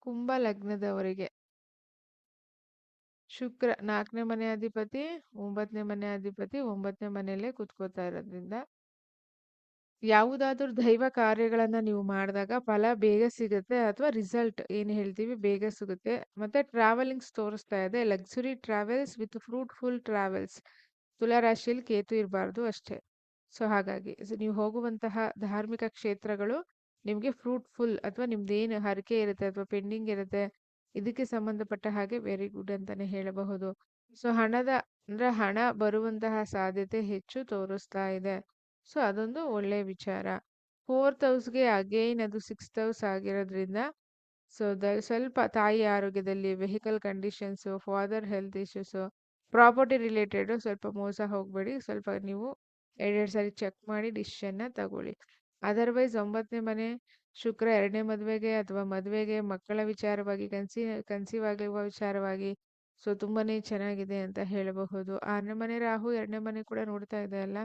S1: ಕುಂಭ ಲಗ್ನದವರಿಗೆ ಶುಕ್ರ 4ನೇ ಮನೆ ಅಧಿಪತಿ, 9ನೇ ಮನೆ ಅಧಿಪತಿ 9ನೇ ಮನೆಯಲ್ಲೇ ಕುತ್ಕೋತಾ ಇರೋದ್ರಿಂದ ಯಾವುದಾದ್ರೂ ದೈವ ಕಾರ್ಯಗಳನ್ನ ನೀವು ಮಾಡಿದಾಗ ಫಲ ಬೇಗ ಸಿಗುತ್ತೆ ಅಥವಾ ರಿಸಲ್ಟ್ ಏನು ಹೇಳ್ತೀವಿ ಬೇಗ ಸಿಗುತ್ತೆ. ಮತ್ತೆ ಟ್ರಾವೆಲಿಂಗ್ಸ್ ತೋರಿಸ್ತಾ ಇದೆ. Luxury travels with fruitful travels. ತುಲಾ ರಾಶಿಯಲ್ಲಿ ಕೇತು ಇರಬಾರ್ದು ಅಷ್ಟೇ. ಸೊ ಹಾಗಾಗಿ ನೀವು ಹೋಗುವಂತಹ ಧಾರ್ಮಿಕ ಕ್ಷೇತ್ರಗಳು ನಿಮಗೆ ಫ್ರೂಟ್ಫುಲ್ ಅಥವಾ ನಿಮ್ದೇನು ಹರಕೆ ಇರುತ್ತೆ ಅಥವಾ ಪೆಂಡಿಂಗ್ ಇರುತ್ತೆ ಇದಕ್ಕೆ ಸಂಬಂಧಪಟ್ಟ ಹಾಗೆ ವೆರಿ ಗುಡ್ ಅಂತಾನೆ ಹೇಳಬಹುದು. ಸೊ ಅಂದ್ರೆ ಹಣ ಬರುವಂತಹ ಸಾಧ್ಯತೆ ಹೆಚ್ಚು ತೋರಿಸ್ತಾ ಇದೆ. ಸೊ ಅದೊಂದು ಒಳ್ಳೆ ವಿಚಾರ. 4th ಹೌಸ್ಗೆ ಅಗೈನ್ ಅದು 6th ಹೌಸ್ ಆಗಿರೋದ್ರಿಂದ ಸೊ ಸ್ವಲ್ಪ ತಾಯಿ ಆರೋಗ್ಯದಲ್ಲಿ vehicle conditions, father health issues, property related ಸ್ವಲ್ಪ ಮೋಸ ಹೋಗಬೇಡಿ. ಸ್ವಲ್ಪ ನೀವು ಎರಡೆರಡು ಸಾರಿ ಚೆಕ್ ಮಾಡಿ ಡಿಸಿಷನ್ನ ತಗೊಳ್ಳಿ. ಅದರ್ವೈಸ್ 9ನೇ ಮನೆ ಶುಕ್ರ 2ನೇ ಮದುವೆಗೆ ಅಥವಾ ಮದುವೆಗೆ, ಮಕ್ಕಳ ವಿಚಾರವಾಗಿ, ಕನ್ಸೀವ್ ಆಗಿರುವ ವಿಚಾರವಾಗಿ ಸೊ ತುಂಬಾನೇ ಚೆನ್ನಾಗಿದೆ ಅಂತ ಹೇಳಬಹುದು. 6ನೇ ಮನೆ ರಾಹು 2ನೇ ಮನೆ ಕೂಡ ನೋಡ್ತಾ ಇದೆ ಅಲ್ಲ.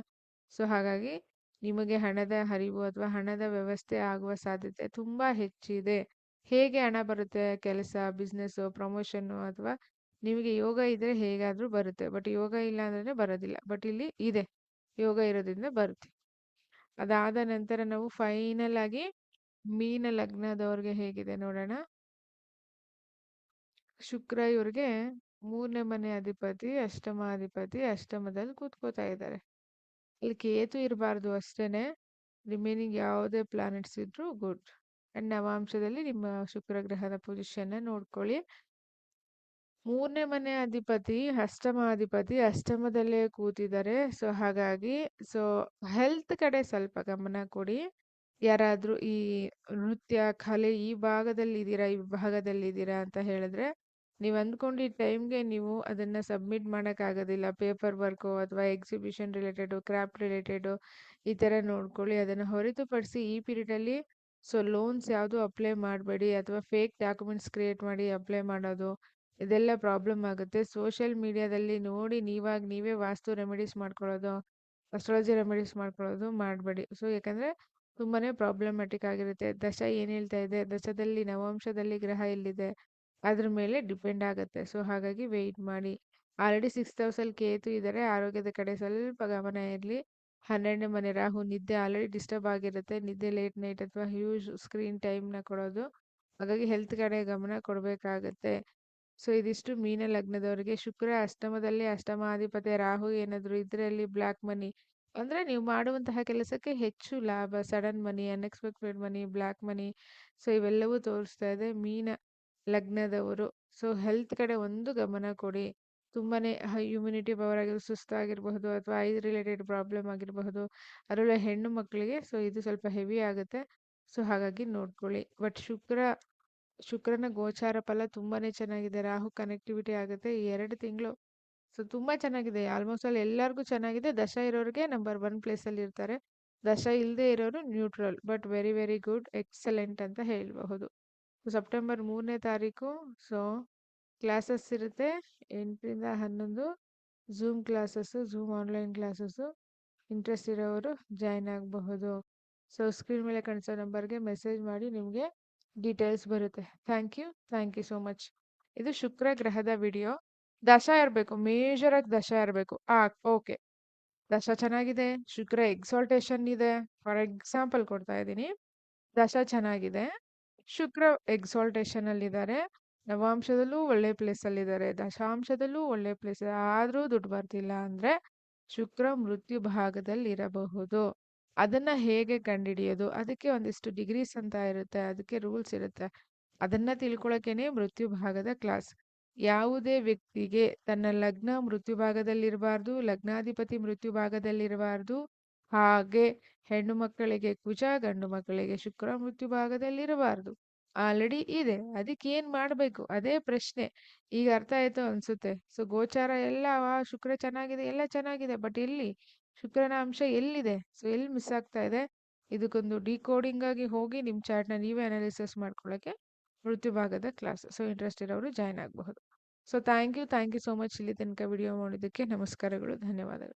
S1: ಸೊ ಹಾಗಾಗಿ ನಿಮಗೆ ಹಣದ ಹರಿವು ಅಥವಾ ಹಣದ ವ್ಯವಸ್ಥೆ ಆಗುವ ಸಾಧ್ಯತೆ ತುಂಬಾ ಹೆಚ್ಚಿದೆ. ಹೇಗೆ ಹಣ ಬರುತ್ತೆ? ಕೆಲಸ, ಬಿಸ್ನೆಸ್, ಪ್ರಮೋಷನ್ನು ಅಥವಾ ನಿಮಗೆ ಯೋಗ ಇದ್ರೆ ಹೇಗಾದ್ರೂ ಬರುತ್ತೆ. ಬಟ್ ಯೋಗ ಇಲ್ಲ ಅಂದ್ರೆ ಬರೋದಿಲ್ಲ. ಬಟ್ ಇಲ್ಲಿ ಇದೆ. ಯೋಗ ಇರೋದ್ರಿಂದ ಬರುತ್ತೆ. ಅದಾದ ನಂತರ ನಾವು ಫೈನಲ್ ಆಗಿ ಮೀನ ಲಗ್ನದವ್ರಿಗೆ ಹೇಗಿದೆ ನೋಡೋಣ. ಶುಕ್ರ ಇವ್ರಿಗೆ 3ನೇ ಮನೆ ಅಧಿಪತಿ, ಅಷ್ಟಮಾಧಿಪತಿ, ಅಷ್ಟಮದಲ್ಲಿ ಕೂತ್ಕೋತಾ ಇದ್ದಾರೆ. ಅಲ್ಲಿ ಕೇತು ಇರಬಾರ್ದು ಅಷ್ಟೇನೆ. ರಿಮೈನಿಂಗ್ ಯಾವುದೇ ಪ್ಲಾನೆಟ್ಸ್ ಇದ್ರೂ ಗುಡ್. ಅಂಡ್ ನವಾಂಶದಲ್ಲಿ ನಿಮ್ಮ ಶುಕ್ರ ಗ್ರಹದ ಪೊಸಿಷನ್ ನೋಡ್ಕೊಳ್ಳಿ. 3ನೇ ಮನೆ ಅಧಿಪತಿ, ಅಷ್ಟಮಾಧಿಪತಿ ಅಷ್ಟಮದಲ್ಲೇ ಕೂತಿದ್ದಾರೆ. ಸೊ ಹಾಗಾಗಿ ಸೊ ಹೆಲ್ತ್ ಕಡೆ ಸ್ವಲ್ಪ ಗಮನ ಕೊಡಿ. ಯಾರಾದ್ರೂ ಈ ನೃತ್ಯ, ಕಲೆ ಈ ಭಾಗದಲ್ಲಿದ್ದೀರಾ, ಈ ವಿಭಾಗದಲ್ಲಿದ್ದೀರಾ ಅಂತ ಹೇಳಿದ್ರೆ, ನೀವು ಅಂದ್ಕೊಂಡಿದ್ದ ಟೈಮ್‌ಗೆ ನೀವು ಅದನ್ನ ಸಬ್ಮಿಟ್ ಮಾಡಕ್ಕಾಗೋದಿಲ್ಲ. ಪೇಪರ್ ವರ್ಕೋ ಅಥವಾ ಎಕ್ಸಿಬಿಷನ್ ರಿಲೇಟೆಡು, ಕ್ರಾಫ್ಟ್ ರಿಲೇಟೆಡು ಈ ಥರ ನೋಡ್ಕೊಳ್ಳಿ. ಅದನ್ನ ಹೊರತುಪಡಿಸಿ ಈ ಪೀರಿಯಡಲ್ಲಿ ಲೋನ್ಸ್ ಯಾವುದು ಅಪ್ಲೈ ಮಾಡಬೇಡಿ ಅಥವಾ ಫೇಕ್ ಡಾಕ್ಯುಮೆಂಟ್ಸ್ ಕ್ರಿಯೇಟ್ ಮಾಡಿ ಅಪ್ಲೈ ಮಾಡೋದು, ಇದೆಲ್ಲ ಪ್ರಾಬ್ಲಮ್ ಆಗುತ್ತೆ. ಸೋಷಿಯಲ್ ಮೀಡಿಯಾದಲ್ಲಿ ನೋಡಿ ನೀವೇ ವಾಸ್ತು ರೆಮಿಡೀಸ್ ಮಾಡ್ಕೊಳ್ಳೋದು, ಅಸ್ಟ್ರಾಲಜಿ ರೆಮಿಡೀಸ್ ಮಾಡ್ಕೊಳ್ಳೋದು ಮಾಡಬೇಡಿ. ಯಾಕಂದ್ರೆ ತುಂಬಾನೇ ಪ್ರಾಬ್ಲಮ್ಯಾಟಿಕ್ ಆಗಿರುತ್ತೆ. ದಶ ಏನ್ ಹೇಳ್ತಾ ಇದೆ, ದಶದಲ್ಲಿ ನವಾಂಶದಲ್ಲಿ ಗ್ರಹ ಎಲ್ಲಿದೆ ಅದ್ರ ಮೇಲೆ ಡಿಪೆಂಡ್ ಆಗುತ್ತೆ. ಹಾಗಾಗಿ ವೆಯ್ಟ್ ಮಾಡಿ. ಆಲ್ರೆಡಿ 6th ಹೌಸಲ್ಲಿ ಕೇತು ಇದ್ದಾರೆ. ಆರೋಗ್ಯದ ಕಡೆ ಸ್ವಲ್ಪ ಗಮನ ಇರಲಿ. 12ನೇ ಮನೆ ರಾಹು, ನಿದ್ದೆ ಆಲ್ರೆಡಿ ಡಿಸ್ಟರ್ಬ್ ಆಗಿರುತ್ತೆ. ನಿದ್ದೆ ಲೇಟ್ ನೈಟ್ ಅಥವಾ ಹ್ಯೂಜ್ ಸ್ಕ್ರೀನ್ ಟೈಮ್ನ ಕೊಡೋದು, ಹಾಗಾಗಿ ಹೆಲ್ತ್ ಕಡೆ ಗಮನ ಕೊಡಬೇಕಾಗತ್ತೆ. ಇದಿಷ್ಟು ಮೀನ ಲಗ್ನದವರಿಗೆ. ಶುಕ್ರ ಅಷ್ಟಮದಲ್ಲಿ, ಅಷ್ಟಮಾಧಿಪತಿ ರಾಹು ಏನಾದ್ರು ಇದ್ರೆ ಅಲ್ಲಿ ಬ್ಲ್ಯಾಕ್ ಮನಿ ಅಂದ್ರೆ ನೀವು ಮಾಡುವಂತಹ ಕೆಲಸಕ್ಕೆ ಹೆಚ್ಚು ಲಾಭ, ಸಡನ್ ಮನಿ, ಅನ್ಎಕ್ಸ್ಪೆಕ್ಟೆಡ್ ಮನಿ, ಬ್ಲ್ಯಾಕ್ ಮನಿ, ಇವೆಲ್ಲವೂ ತೋರಿಸ್ತಾ ಇದೆ ಮೀನ ಲಗ್ನದವರು. ಹೆಲ್ತ್ ಕಡೆ ಒಂದು ಗಮನ ಕೊಡಿ. ತುಂಬಾನೇ ಹ್ಯುಮಿನಿಟಿ ಪವರ್ ಆಗಿರೋ ಸುಸ್ತಾಗಿರಬಹುದು ಅಥವಾ ಐಸ್ ರಿಲೇಟೆಡ್ ಪ್ರಾಬ್ಲಮ್ ಆಗಿರಬಹುದು, ಅದರಲ್ಲೂ ಹೆಣ್ಣು ಮಕ್ಕಳಿಗೆ ಇದು ಸ್ವಲ್ಪ ಹೆವಿ ಆಗುತ್ತೆ. ಹಾಗಾಗಿ ನೋಡ್ಕೊಳ್ಳಿ. ಬಟ್ ಶುಕ್ರನ ಗೋಚಾರ ಫಲ ತುಂಬಾನೇ ಚೆನ್ನಾಗಿದೆ. ರಾಹು ಕನೆಕ್ಟಿವಿಟಿ ಆಗುತ್ತೆ ಈ 2 ತಿಂಗಳು. ತುಂಬಾ ಚೆನ್ನಾಗಿದೆ. ಆಲ್ಮೋಸ್ಟ್ ಅಲ್ಲಿ ಎಲ್ಲರಿಗೂ ಚೆನ್ನಾಗಿದೆ. ದಶ ಇರೋರಿಗೆ ನಂಬರ್ 1 ಪ್ಲೇಸಲ್ಲಿ ಇರ್ತಾರೆ. ದಶ ಇಲ್ಲದೆ ಇರೋರು neutral but very very good, excellent ಅಂತ ಹೇಳಬಹುದು. ಸೆಪ್ಟೆಂಬರ್ 3ನೇ ತಾರೀಕು ಕ್ಲಾಸಸ್ ಇರುತ್ತೆ. 8ರಿಂದ 11 zoom classes, zoom online classes. Interest ಇರೋರು ಜಾಯ್ನ್ ಆಗಬಹುದು. ಸ್ಕ್ರೀನ್ ಮೇಲೆ ಕಾಣಿಸೋ ನಂಬರ್ಗೆ ಮೆಸೇಜ್ ಮಾಡಿ, ನಿಮಗೆ ಡೀಟೇಲ್ಸ್ ಬರುತ್ತೆ. Thank you so much. ಇದು ಶುಕ್ರ ಗ್ರಹದ ವಿಡಿಯೋ. ದಶ ಇರಬೇಕು, ಮೇಜರ್ ಆಗಿ ದಶ ಇರಬೇಕು. ಓಕೆ, ದಶ ಚೆನ್ನಾಗಿದೆ, ಶುಕ್ರ ಎಕ್ಸಾಲ್ಟೇಷನ್ ಇದೆ. ಫಾರ್ ಎಕ್ಸಾಂಪಲ್ ಕೊಡ್ತಾ ಇದ್ದೀನಿ. ದಶ ಚೆನ್ನಾಗಿದೆ, ಶುಕ್ರ ಎಕ್ಸಾಲ್ಟೇಷನ್ ಅಲ್ಲಿದ್ದಾರೆ, ನವಾಂಶದಲ್ಲೂ ಒಳ್ಳೆ ಪ್ಲೇಸ್ ಅಲ್ಲಿದ್ದಾರೆ, ದಶಾಂಶದಲ್ಲೂ ಒಳ್ಳೆ ಪ್ಲೇಸ್, ಆದ್ರೂ ದುಡ್ಡು ಬರ್ತಿಲ್ಲ ಅಂದ್ರೆ ಶುಕ್ರ ಮೃತ್ಯು ಭಾಗದಲ್ಲಿ ಇರಬಹುದು. ಅದನ್ನ ಹೇಗೆ ಕಂಡುಹಿಡಿಯೋದು, ಅದಕ್ಕೆ ಒಂದಿಷ್ಟು ಡಿಗ್ರೀಸ್ ಅಂತ ಇರುತ್ತೆ, ಅದಕ್ಕೆ ರೂಲ್ಸ್ ಇರುತ್ತೆ. ಅದನ್ನ ತಿಳ್ಕೊಳಕೇನೆ ಮೃತ್ಯು ಭಾಗದ ಕ್ಲಾಸ್. ಯಾವುದೇ ವ್ಯಕ್ತಿಗೆ ತನ್ನ ಲಗ್ನ ಮೃತ್ಯು ಭಾಗದಲ್ಲಿರಬಾರ್ದು, ಲಗ್ನಾಧಿಪತಿ ಮೃತ್ಯು ಭಾಗದಲ್ಲಿರಬಾರ್ದು. ಹಾಗೆ ಹೆಣ್ಣು ಮಕ್ಕಳಿಗೆ ಕುಜ, ಗಂಡು ಮಕ್ಕಳಿಗೆ ಶುಕ್ರ ಮೃತ್ಯು ಭಾಗದಲ್ಲಿರಬಾರ್ದು. ಆಲ್ರೆಡಿ ಇದೆ, ಅದಕ್ಕೆ ಏನ್ ಮಾಡ್ಬೇಕು ಅದೇ ಪ್ರಶ್ನೆ. ಈಗ ಅರ್ಥ ಆಯ್ತು ಅನ್ಸುತ್ತೆ. ಗೋಚಾರ ಎಲ್ಲ ಶುಕ್ರ ಚೆನ್ನಾಗಿದೆ, ಎಲ್ಲ ಚೆನ್ನಾಗಿದೆ, ಬಟ್ ಎಲ್ಲಿ ಶುಕ್ರನ ಅಂಶ ಎಲ್ಲಿದೆ, ಎಲ್ಲಿ ಮಿಸ್ ಆಗ್ತಾ ಇದೆ, ಇದಕ್ಕೊಂದು ಡಿಕೋಡಿಂಗ್ ಆಗಿ ಹೋಗಿ ನಿಮ್ಮ ಚಾರ್ಟ್ನ ನೀವೇ ಅನಾಲಿಸಿಸ್ ಮಾಡ್ಕೊಳ್ಳೋಕೆ ಮೃತ್ಯು ಭಾಗದ ಕ್ಲಾಸ್. ಇಂಟ್ರೆಸ್ಟ್ ಇರೋರು ಜಾಯ್ನ್ ಆಗಬಹುದು. ಥ್ಯಾಂಕ್ ಯು ಸೋ ಮಚ್ ಇಲ್ಲಿ ತನಕ ವಿಡಿಯೋ ಮಾಡಿದ್ದಕ್ಕೆ. ನಮಸ್ಕಾರಗಳು, ಧನ್ಯವಾದಗಳು.